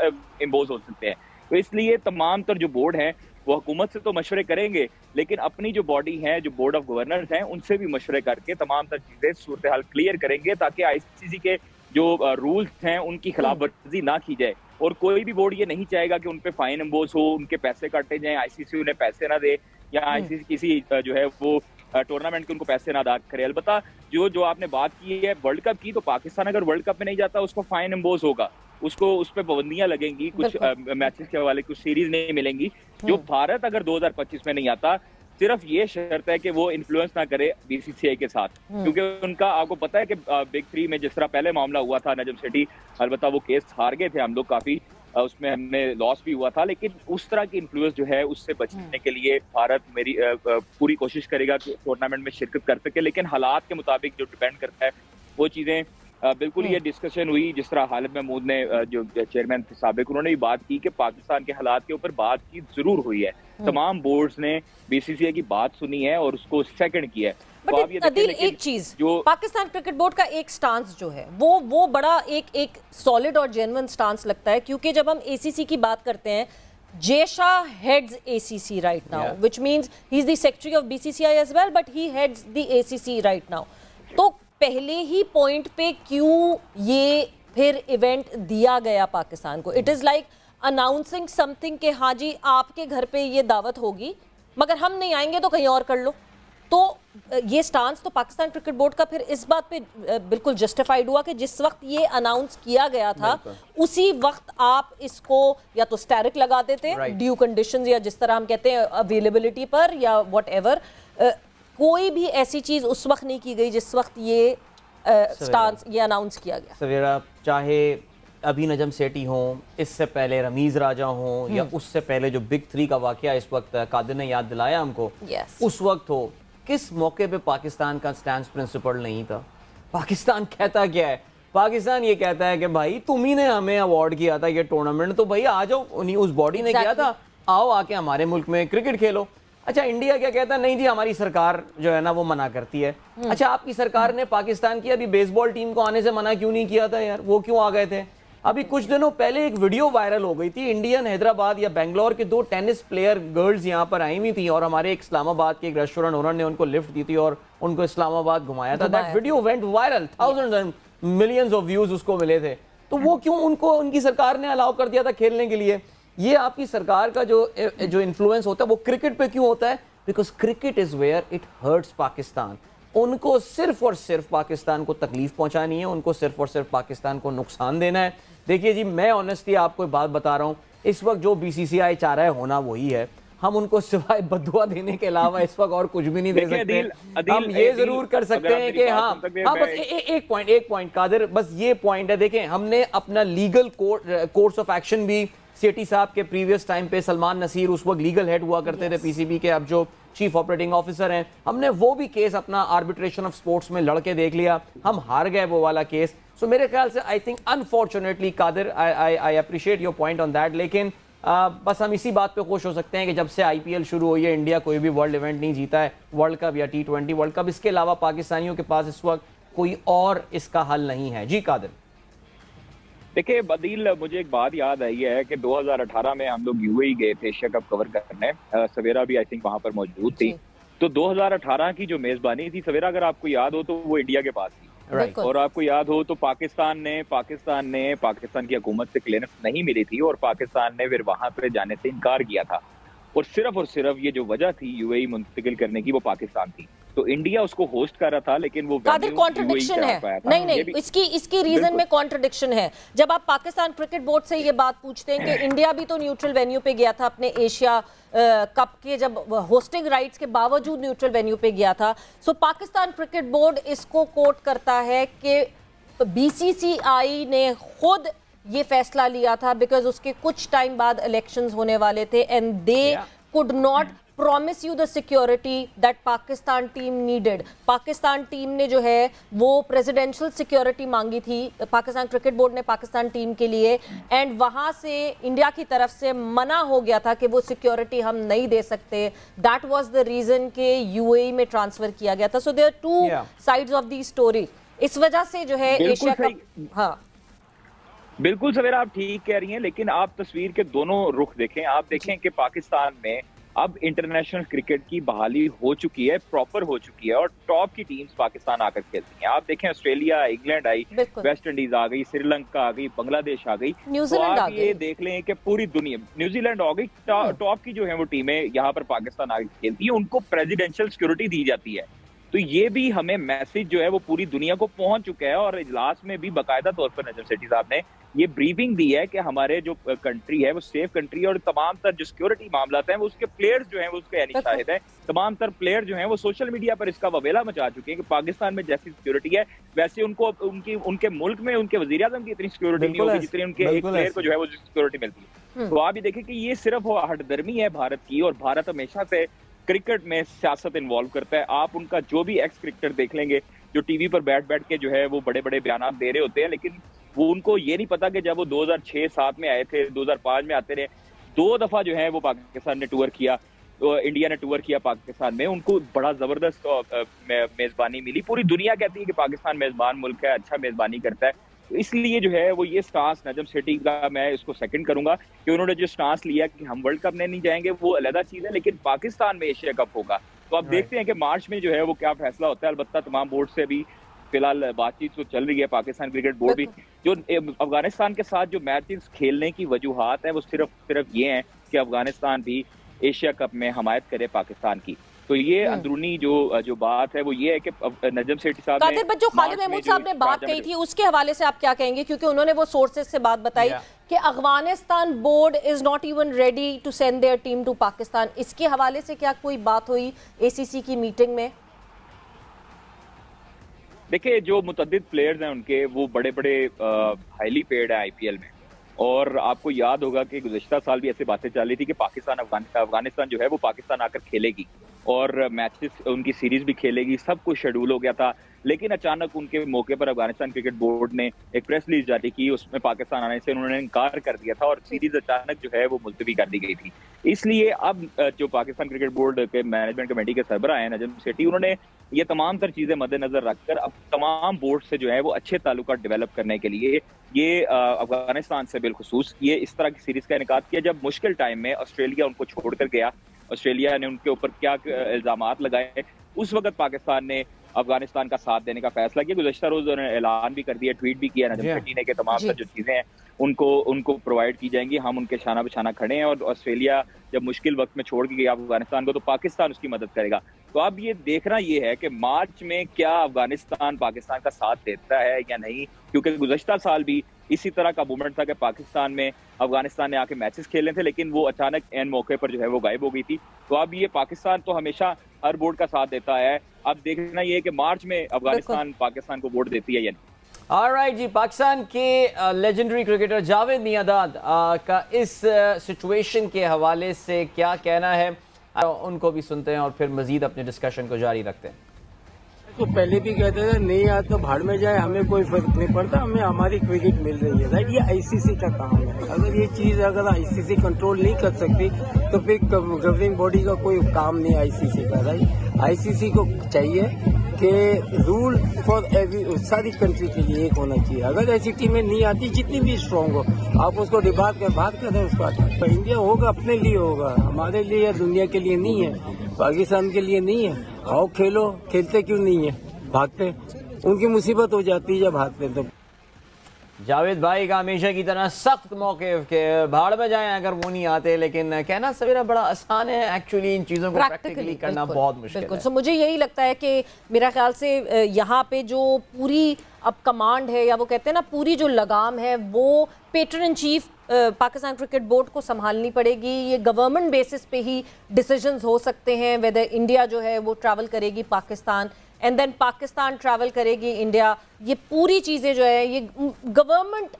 इम्पोज हो सकते हैं। तो इसलिए तमाम तर जो बोर्ड हैं वो हुकूमत से तो मशवरे करेंगे, लेकिन अपनी जो बॉडी है, जो बोर्ड ऑफ गवर्नर्स हैं, उनसे भी मशवरे करके तमाम तर चीजें सूरत हाल क्लियर करेंगे ताकि आईसीसी के जो रूल्स हैं उनकी खिलाफ वर्जी ना की जाए। और कोई भी बोर्ड ये नहीं चाहेगा कि उन पे फाइन इम्पोज हो, उनके पैसे काटे जाएं, आईसीसी उन्हें पैसे ना दे या आईसीसी किसी जो है वो टूर्नामेंट के उनको पैसे ना अदा करे। अलबत्ता जो आपने बात की है वर्ल्ड कप की, तो पाकिस्तान अगर वर्ल्ड कप में नहीं जाता उसको फाइन इम्पोज होगा, उसको उस पर पाबंदियां लगेंगी, कुछ मैचेस के हवाले कुछ सीरीज नहीं मिलेंगी। जो भारत अगर 2025 में नहीं आता, सिर्फ ये शर्त है कि वो इन्फ्लुएंस ना करे बीसीसीआई के साथ, क्योंकि उनका आपको पता है कि बिग थ्री में जिस तरह पहले मामला हुआ था नजम सेठी, अलबत्ता वो केस हार गए थे हम लोग काफी, उसमें हमें लॉस भी हुआ था, लेकिन उस तरह की इन्फ्लुएंस जो है उससे बचने के लिए भारत मेरी पूरी कोशिश करेगा कि टूर्नामेंट में शिरकत कर सके। लेकिन हालात के मुताबिक जो डिपेंड करता है वो चीजें बिल्कुल ये डिस्कशन हुई। जिस तरह खालिद महमूद ने जो चेयरमैन थे साबिक, उन्होंने भी बात की कि पाकिस्तान के हालात के ऊपर बातचीत जरूर हुई है। तमाम बोर्ड्स ने बीसीसीआई की बात सुनी है और उसको सेकंड किया है। बट अदील, एक चीज जो पाकिस्तान क्रिकेट बोर्ड का एक स्टांस जो है वो बड़ा एक सॉलिड और जेन्युइन स्टांस लगता है, क्योंकि जब हम एसीसी की बात करते हैं, Jay Shah heads ACC right now, which means he's the secretary of BCCI as well, but he heads the ACC right now. तो पहले ही पॉइंट पे क्यों ये फिर इवेंट दिया गया पाकिस्तान को? It is like announcing something कि हाँ जी आपके घर पे ये दावत होगी, मगर हम नहीं आएंगे तो कहीं और कर लो। तो ये स्टांस तो पाकिस्तान क्रिकेट बोर्ड का फिर इस बात पे बिल्कुल जस्टिफाइड हुआ कि जिस वक्त ये अनाउंस किया गया था उसी वक्त आप इसको या तो स्टैरिक लगा देते ड्यू कंडीशंस या जिस तरह हम कहते हैं अवेलेबिलिटी पर या व्हाटएवर। कोई भी ऐसी चीज उस वक्त नहीं की गई जिस वक्त ये स्टांस ये अनाउंस किया गया। सवेरा, चाहे अभी नजम सेठी हों, इससे पहले रमीज राजा हों, या उससे पहले जो बिग 3 का वाकया इस वक्त कादिर ने याद दिलाया हमको, उस वक्त हो, किस मौके पे पाकिस्तान का स्टैंड प्रिंसिपल नहीं था? पाकिस्तान कहता क्या है? पाकिस्तान ये कहता है कि भाई तुम ही ने हमें अवार्ड किया था ये टूर्नामेंट, तो भाई आ जाओ, उस बॉडी ने किया था, आओ आके हमारे मुल्क में क्रिकेट खेलो। अच्छा, इंडिया क्या कहता है? नहीं जी, हमारी सरकार जो है ना वो मना करती है। अच्छा, आपकी सरकार ने पाकिस्तान की अभी बेसबॉल टीम को आने से मना क्यों नहीं किया था यार? वो क्यों आ गए थे? अभी कुछ दिनों पहले एक वीडियो वायरल हो गई थी, इंडियन हैदराबाद या बेंगलोर के 2 टेनिस प्लेयर गर्ल्स यहाँ पर आई हुई थी और हमारे एक इस्लामाबाद के एक रेस्टोरेंट ओनर ने उनको लिफ्ट दी थी और उनको इस्लामाबाद घुमाया था। That video went viral, thousands and millions of views उसको मिले थे। तो वो क्यों उनको उनकी सरकार ने अलाउ कर दिया था खेलने के लिए? ये आपकी सरकार का जो इन्फ्लुएंस होता है वो क्रिकेट पे क्यों होता है? Because cricket is where it hurts Pakistan. उनको सिर्फ और सिर्फ पाकिस्तान को तकलीफ पहुंचानी है, उनको सिर्फ और सिर्फ पाकिस्तान को नुकसान देना है। देखिए जी, मैं ऑनेस्टली आपको एक बात बता रहा हूँ, इस वक्त जो बीसीसीआई चाह रहा है होना वही है। हम उनको सिवाय बद्दुआ देने के अलावा इस वक्त और कुछ भी नहीं दे सकते। हम ये जरूर कर सकते हैं कि हाँ बस एक पॉइंट कादिर, बस ये पॉइंट है। देखें, हमने अपना लीगल कोर्स ऑफ एक्शन भी सेठी साहब के प्रीवियस टाइम पे, सलमान नसीर उस वक्त लीगल हेड हुआ करते थे पीसीबी के, अब जो चीफ ऑपरेटिंग ऑफिसर हैं, हमने वो भी केस अपना आर्बिट्रेशन ऑफ स्पोर्ट्स में लड़के देख लिया, हम हार गए वो वाला केस। सो मेरे ख्याल से I think unfortunately Qadir, I appreciate your point on that, लेकिन बस हम इसी बात पे खुश हो सकते हैं कि जब से आईपीएल शुरू हुई है इंडिया कोई भी वर्ल्ड इवेंट नहीं जीता है, वर्ल्ड कप या T20 वर्ल्ड कप। इसके अलावा पाकिस्तानियों के पास इस वक्त कोई और इसका हल नहीं है। जी कादिर। देखिए बदील, मुझे एक बात याद आई है कि 2018 में हम लोग यूएई गए थे एशिया कप कवर करने, सवेरा भी आई थिंक वहां पर मौजूद थी। तो 2018 की जो मेजबानी थी सवेरा, अगर आपको याद हो तो वो इंडिया के पास थी। और आपको याद हो तो पाकिस्तान की हुकूमत से क्लियरेंस नहीं मिली थी और पाकिस्तान ने फिर वहां पर जाने से इनकार किया था। और सिर्फ ये जो वजह थी यूएई मुंतकिल करने की वो पाकिस्तान थी। तो इंडिया उसको होस्ट कर रहा था, लेकिन वो कॉन्ट्रडिक्शन है। नहीं, इसकी रीजन में कॉन्ट्रडिक्शन है। जब आप पाकिस्तान क्रिकेट बोर्ड से ये बात पूछते हैं कि इंडिया भी तो न्यूट्रल वेन्यू पे गया था अपने एशिया कप के, जब होस्टिंग राइट्स के बावजूद न्यूट्रल वेन्यू पे गया था। सो पाकिस्तान क्रिकेट बोर्ड इसको कोट करता है कि बीसीसीआई ने खुद ये फैसला लिया था बिकॉज उसके कुछ टाइम बाद इलेक्शंस होने वाले थे and they could not promise you the security that Pakistan team needed। Pakistan team ने जो है वो प्रेसिडेंशियल सिक्योरिटी मांगी थी, पाकिस्तान क्रिकेट बोर्ड ने पाकिस्तान टीम के लिए, एंड वहां से इंडिया की तरफ से मना हो गया था कि वो सिक्योरिटी हम नहीं दे सकते। दैट वाज द रीजन के यूएई में ट्रांसफर किया गया था। So there are 2 sides of the story. इस वजह से जो है एशिया कप, हाँ बिल्कुल सवेरा आप ठीक कह रही हैं, लेकिन आप तस्वीर के दोनों रुख देखें। आप देखें कि पाकिस्तान में अब इंटरनेशनल क्रिकेट की बहाली हो चुकी है, प्रॉपर हो चुकी है और टॉप की टीम्स पाकिस्तान आकर खेलती हैं। आप देखें ऑस्ट्रेलिया, इंग्लैंड आई, वेस्ट इंडीज आ गई, श्रीलंका आ गई, बांग्लादेश आ गई, न्यूजीलैंड तो आप ये देख लें कि पूरी दुनिया, न्यूजीलैंड आ गई, टॉप की जो है वो टीमें यहाँ पर पाकिस्तान आकर खेलती है, उनको प्रेसिडेंशियल सिक्योरिटी दी जाती है। तो ये भी हमें मैसेज जो है वो पूरी दुनिया को पहुंच चुका है। और इजलास में भी बाकायदा तौर पर नजम सेठी साहब ने ये ब्रीफिंग दी है कि हमारे जो कंट्री है वो सेफ कंट्री है और तमाम तर जो सिक्योरिटी मामला हैं वो उसके प्लेयर्स जो हैं वो उसके यानी शाहिद हैं। तमाम तर प्लेयर जो हैं वो सोशल मीडिया पर इसका ववेला मचा चुके हैं कि पाकिस्तान में जैसी सिक्योरिटी है वैसे उनको उनके मुल्क में उनके वजीर आज़म की इतनी सिक्योरिटी नहीं होगी जितनी उनके एक प्लेयर को जो है वो सिक्योरिटी मिलती है। तो आप ये देखें कि ये सिर्फ हटदर्मी है भारत की, और भारत हमेशा से क्रिकेट में सियासत इन्वॉल्व करता है। आप उनका जो भी एक्स क्रिकेटर देख लेंगे जो टीवी पर बैठ के जो है वो बड़े बड़े बयान दे रहे होते हैं, लेकिन वो उनको ये नहीं पता कि जब वो 2006-7 में आए थे, 2005 में आते रहे, 2 दफा जो है वो पाकिस्तान ने टूर किया, तो इंडिया ने टूर किया पाकिस्तान में, उनको बड़ा जबरदस्त मेजबानी मिली। पूरी दुनिया कहती है कि पाकिस्तान मेजबान मुल्क है, अच्छा मेजबानी करता है। तो इसलिए जो है वो ये स्टांस नजम सेठी का मैं इसको सेकंड करूंगा कि उन्होंने जो स्टांस लिया कि हम वर्ल्ड कप में नहीं जाएंगे वो अलग चीज है, लेकिन पाकिस्तान में एशिया कप होगा। तो आप देखते हैं कि मार्च में जो है वो क्या फैसला होता है। अलबत्ता तमाम बोर्ड से भी फिलहाल बातचीत तो चल रही है, पाकिस्तान क्रिकेट बोर्ड भी जो अफगानिस्तान के साथ जो मैचेस खेलने की वजूहात है वो सिर्फ ये हैं कि अफगानिस्तान भी एशिया कप में हमायत करे पाकिस्तान की। तो ये अंदरूनी जो बात है वो ये है कि नजम सेठी साहब कादिर भाई, जो खालिद महमूद साहब ने बात कही थी उसके हवाले से आप क्या कहेंगे, क्योंकि उन्होंने वो सोर्सेज से बात बताई कि Afghanistan board is not even ready to send their team to Pakistan, इसके हवाले से क्या कोई बात हुई एसीसी की मीटिंग में? देखिए, जो मुतअद्दिद प्लेयर्स हैं उनके वो बड़े बड़े हाईली पेड है आईपीएल में, और आपको याद होगा कि गुज़श्ता साल भी ऐसे बातें चल रही थी कि अफगानिस्तान जो है वो पाकिस्तान आकर खेलेगी और मैचेस उनकी सीरीज भी खेलेगी, सब कुछ शेड्यूल हो गया था। लेकिन अचानक उनके मौके पर अफगानिस्तान क्रिकेट बोर्ड ने एक प्रेस रिलीज जारी की, उसमें पाकिस्तान आने से उन्होंने इनकार कर दिया था और सीरीज अचानक जो है वो मुलतवी कर दी गई थी। इसलिए अब जो पाकिस्तान क्रिकेट बोर्ड के मैनेजमेंट कमेटी के सरबराह हैं नजम सेठी, उन्होंने ये तमाम तर चीजें मद्देनजर रखकर अब तमाम बोर्ड से जो है वो अच्छे ताल्लुकात डेवलप करने के लिए ये अफगानिस्तान से बिलखुसूस ये इस तरह की सीरीज का इनेकाद किया। जब मुश्किल टाइम में ऑस्ट्रेलिया उनको छोड़कर गया, ऑस्ट्रेलिया ने उनके ऊपर क्या इल्जामात लगाए, उस वक्त पाकिस्तान ने अफगानिस्तान का साथ देने का फैसला किया। गुज़श्ता रोज उन्होंने ऐलान भी कर दिया, ट्वीट भी किया नजम सेठी ने कि तमाम जो चीजें हैं उनको प्रोवाइड की जाएंगी, हम उनके शाना बशाना खड़े हैं। और ऑस्ट्रेलिया जब मुश्किल वक्त में छोड़ के गया अफगानिस्तान को तो पाकिस्तान उसकी मदद करेगा। तो अब ये देखना ये है कि मार्च में क्या अफगानिस्तान पाकिस्तान का साथ देता है या नहीं, क्योंकि गुज़श्ता साल भी इसी तरह का मूवमेंट था कि पाकिस्तान में अफगानिस्तान ने आके मैचेस खेले थे, लेकिन वो अचानक एन मौके पर जो है वो गायब हो गई थी। तो अब ये पाकिस्तान तो हमेशा हर बोर्ड का साथ देता है, अब देखना ये है कि मार्च में अफगानिस्तान पाकिस्तान को वोट देती है या नहीं। ऑलराइट जी, पाकिस्तान के लेजेंडरी क्रिकेटर जावेद मियांदाद का इस सिचुएशन के हवाले से क्या कहना है, उनको भी सुनते हैं और फिर मजीद अपने डिस्कशन को जारी रखते हैं। तो पहले भी कहते थे नहीं आज तो भाड़ में जाए, हमें कोई फर्क नहीं पड़ता, हमें हमारी क्रिकेट मिल रही है। राइट, ये आईसीसी का काम है। अगर ये चीज अगर आईसीसी कंट्रोल नहीं कर सकती तो फिर गवर्निंग बॉडी का कोई काम नहीं आईसीसी का। राइट, आईसीसी को चाहिए कि रूल फॉर एवरी सारी कंट्री के लिए एक होना चाहिए। अगर ऐसी टीमें नहीं आती जितनी भी स्ट्रांग हो, आप उसको बात करें उसको तो इंडिया होगा अपने लिए होगा, हमारे लिए या दुनिया के लिए नहीं है, पाकिस्तान के लिए नहीं है। आओ खेलो, खेलते क्यों नहीं है, भागते, उनकी मुसीबत हो जाती है जब भागते तो। जावेद भाई का हमेशा की तरह सख्त मौक़िफ़ के भाड़ में जाएं अगर वो नहीं आते, लेकिन कहना सवेरा बड़ा आसान है, एक्चुअली इन चीज़ों को प्रैक्टिकली करना बहुत मुश्किल है। सो मुझे यही लगता है कि मेरा ख्याल से यहाँ पे जो पूरी अब कमांड है या वो कहते हैं ना पूरी जो लगाम है वो pattern in chief Pakistan cricket board को संभालनी पड़ेगी। ये गवर्नमेंट बेसिस पे ही डिसीजंस हो सकते हैं, वेदर इंडिया जो है वो ट्रैवल करेगी Pakistan and then Pakistan travel करेगी इंडिया। ये पूरी चीज़ें जो है ये गवर्नमेंट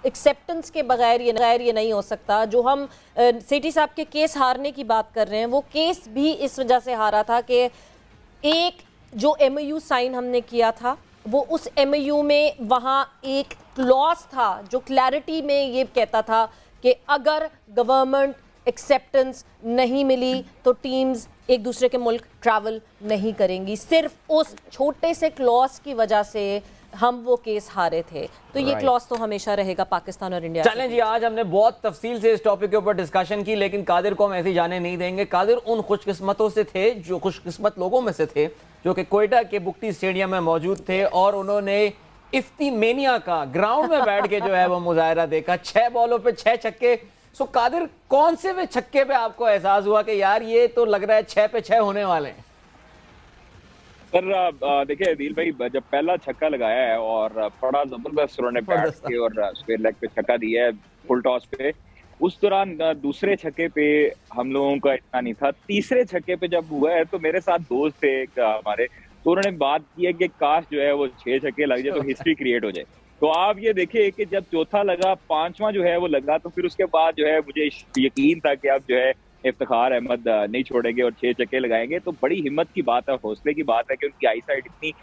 एक्सेप्टेंस के बगैर ये नहीं हो सकता। जो हम सेठी साहब के केस हारने की बात कर रहे हैं, वो केस भी इस वजह से हारा था कि एक जो MOU साइन हमने किया था वो उस MOU में वहाँ एक क्लॉज था जो क्लैरिटी में ये कहता था कि अगर गवर्नमेंट एक्सेप्टेंस नहीं मिली तो टीम्स एक दूसरे के मुल्क ट्रैवल नहीं करेंगी। सिर्फ उस छोटे से क्लॉज की वजह से हम वो केस हारे थे। तो ये क्लॉज तो हमेशा रहेगा पाकिस्तान और इंडिया। चलें जी, आज हमने बहुत तफसील से इस टॉपिक के ऊपर डिस्कशन की, लेकिन कादिर को हम ऐसे जाने नहीं देंगे। कादिर उन खुशकिस्मतों से थे, जो खुशकिस्मत लोगों में से थे जो कि कोयटा के बुक्टी स्टेडियम में मौजूद थे और उन्होंने इफ्तिमेनिया का ग्राउंड में बैठ के जो है वो मुजाहरा देखा। 6 बॉलों पे 6 छक्के। सो कादिर, कौन से वे छक्के पे आपको एहसास हुआ कि यार ये तो लग रहा है 6 पे 6 होने वाले हैं? सर देखिए अदील भाई, जब पहला छक्का लगाया है और बड़ा जबरदस्त उन्होंने बैट के और स्क्वायर लेग पे छक्का दिया है फुल टॉस पे, उस दौरान दूसरे छक्के पे हम लोगों का इतना नहीं था। तीसरे छक्के पे जब हुआ है तो मेरे साथ दोस्त थे हमारे, तो उन्होंने बात की है कि काश जो है वो 6 छक्के लग जाए तो हिस्ट्री क्रिएट हो जाए। तो आप ये देखिए कि जब चौथा लगा, 5वां जो है वो लगा, तो फिर उसके बाद जो है मुझे यकीन था कि अब जो है इफ्तिखार अहमद नहीं छोड़ेंगे और 6 छक्के लगाएंगे। तो बड़ी हिम्मत की बात है, हौसले की बात है कि उनकी आई साइड इतनी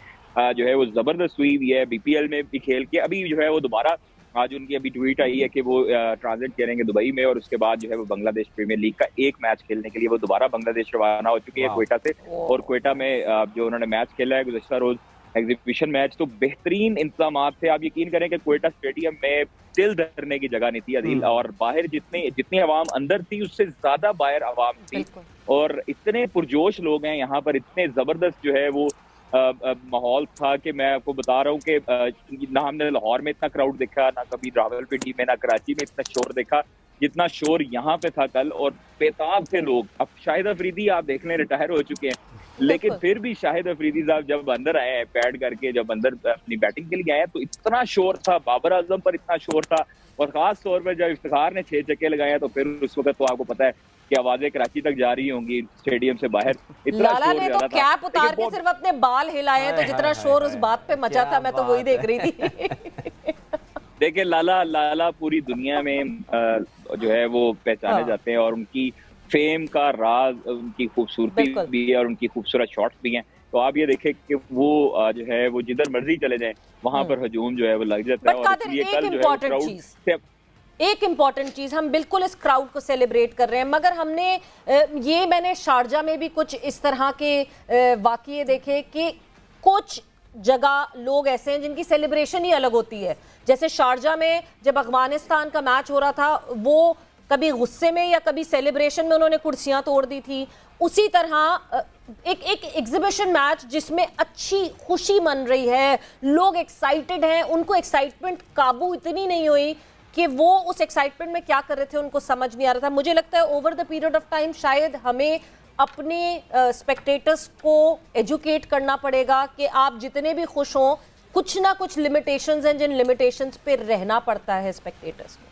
जो है वो जबरदस्त हुई हुई है। BPL में भी खेल के अभी जो है वो दोबारा आज उनकी अभी ट्वीट आई है कि वो ट्रांजिट करेंगे दुबई में और उसके बाद जो है वो बांग्लादेश प्रीमियर लीग का एक मैच खेलने के लिए वो दोबारा बांग्लादेश रवाना हो चुकी है क्वेटा से। और क्वेटा में जो उन्होंने मैच खेला है गुज़श्ता रोज एग्जीबिशन मैच, तो बेहतरीन इंतजाम थे। आप यकीन करें कि क्वेटा स्टेडियम में तिल धरने की जगह नहीं थी अदील, और बाहर जितनी आवाम अंदर थी उससे ज्यादा बाहर आवाम थी और इतने पुरजोश लोग हैं यहाँ पर, इतने जबरदस्त जो है वो माहौल था कि मैं आपको बता रहा हूँ कि ना हमने लाहौर में इतना क्राउड देखा, ना कभी रावलपिंडी में, ना कराची में इतना शोर देखा जितना शोर यहाँ पे था कल, और बेताब थे लोग। अब शाहिद अफरीदी आप देख लें रिटायर हो चुके हैं, लेकिन फिर भी शाहिद अफरीदी साहब जब अंदर आए हैं पैड करके, जब अंदर अपनी बैटिंग के लिए आए तो इतना शोर था, बाबर आजम पर इतना शोर था, और खास तौर पर जब इफ्तिखार ने 6 छक्के लगाए तो फिर उस वक्त तो आपको पता है कि आवाजें कराची तक जा रही होंगी स्टेडियम से बाहर। इतना लाला ने तो कैप उतार के सिर्फ अपने बाल हिलाए, तो जितना शोर उस बात पे मचा था, मैं तो वही देख रही थी। देखिए लाला पूरी दुनिया में जो है वो पहचाने जाते हैं, और उनकी फेम का राज उनकी खूबसूरती भी है और उनकी खूबसूरत शॉट्स भी हैं। तो आप ये देखें कि वो जो है वो जिधर मर्जी चले जाएं वहां पर हजूम जो है वो लग जाता है। और इसलिए कल जो है क्राउड एक इम्पॉर्टेंट चीज, हम बिल्कुल इस क्राउड को सेलिब्रेट कर रहे हैं, मगर हमने मैंने शारजा में भी कुछ इस तरह के वाकये देखे कि कुछ जगह लोग ऐसे हैं जिनकी सेलिब्रेशन ही अलग होती है। जैसे शारजा में जब अफगानिस्तान का मैच हो रहा था, वो कभी गुस्से में या कभी सेलिब्रेशन में उन्होंने कुर्सियां तोड़ दी थी। उसी तरह एक एग्जीबिशन मैच जिसमें अच्छी खुशी मन रही है, लोग एक्साइटेड हैं, उनको एक्साइटमेंट काबू इतनी नहीं हुई कि वो उस एक्साइटमेंट में क्या कर रहे थे उनको समझ नहीं आ रहा था। मुझे लगता है over the period of time शायद हमें अपने स्पेक्टेटर्स को एजुकेट करना पड़ेगा कि आप जितने भी खुश हों, कुछ ना कुछ लिमिटेशंस हैं जिन लिमिटेशंस पे रहना पड़ता है स्पेक्टेटर्स को।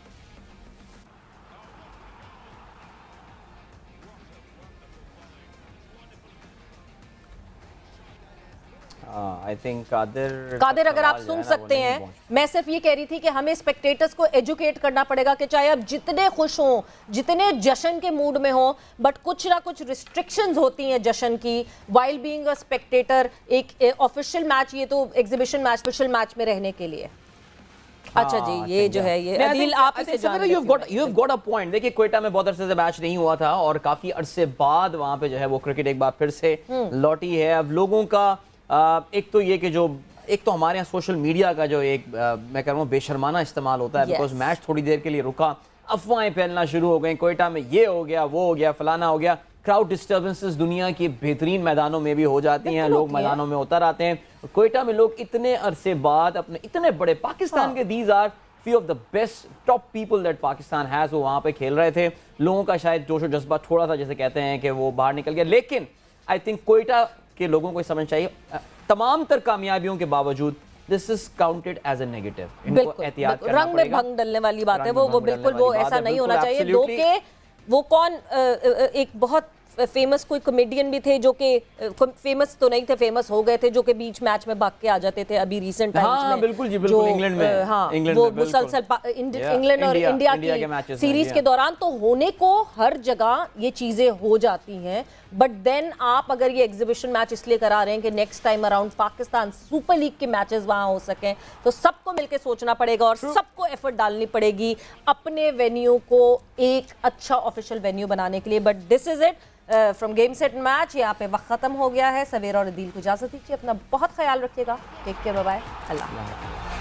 आई थिंक कादिर अगर आप सुन सकते हैं, मैं सिर्फ ये कह रही थी कि हमें स्पेक्टेटर्स को एजुकेट करना पड़ेगा कि चाहे आप जितने खुश हों, जितने जश्न के मूड में हो, बट कुछ ना कुछ रिस्ट्रिक्शंस होती हैं जश्न की वाइल बीइंग अ स्पेक्टेटर। एक ऑफिशियल मैच, ये तो एग्जीबिशन मैच, ऑफिशियल मैच में रहने के लिए। अच्छा जी, ये जो है ये अदील आप इसे जान you have got a point. देखिए क्वेटा में बहुत अरसे से मैच नहीं हुआ था और काफी अरसे बाद वहां पे जो है वो क्रिकेट एक बार फिर से लौटी है। अब लोगों का एक तो ये कि जो एक तो हमारे यहाँ सोशल मीडिया का जो एक मैं कह रहा हूँ बेशर्माना इस्तेमाल होता है, बिकॉज मैच थोड़ी देर के लिए रुका, अफवाहें फैलना शुरू हो गई, क्वेटा में ये हो गया, वो हो गया, फलाना हो गया। क्राउड डिस्टर्बेंसेस दुनिया के बेहतरीन मैदानों में भी हो जाती हैं, लोग मैदानों में उतर आते हैं। क्वेटा में लोग इतने अरसे बाद अपने इतने बड़े पाकिस्तान के these are few of the best top people that Pakistan has, वो वहाँ पे खेल रहे थे। लोगों का शायद जोश और जज्बा थोड़ा सा जैसे कहते हैं कि वो बाहर निकल गया, लेकिन आई थिंक क्वेटा के लोगों को समझ चाहिए तमाम तर कामयाबियों के बावजूद this is counted as a negative. इनको एहतियात करना रंग में भंग डलने वाली बात है, वो बिल्कुल वो ऐसा नहीं होना चाहिए। दो के वो कौन एक बहुत फेमस कोई कॉमेडियन भी थे जो कि फेमस तो नहीं थे, फेमस हो गए थे, जो कि बीच मैच में भाग के आ जाते थे अभी रीसेंट टाइम्स में। बिल्कुल जी, बिल्कुल इंग्लैंड में, हाँ वो मुसलसल इंग्लैंड और इंडिया की सीरीज के दौरान तो होने को हर जगह ये चीजें हो जाती हैं। बट देन आप अगर ये एग्जीबिशन मैच इसलिए करा रहे हैं कि next time around Pakistan super league के मैचेस वहां हो सकें, तो सबको मिलकर सोचना पड़ेगा और सबको एफर्ट डालनी पड़ेगी अपने वेन्यू को एक अच्छा ऑफिशियल वेन्यू बनाने के लिए। But this is it from game set match. यहाँ पे वक्त खत्म हो गया है। सवेरा और अदील को इजाजत दीजिए, अपना बहुत ख्याल रखिएगा। टेक केयर, बाय बाय, अल्लाह।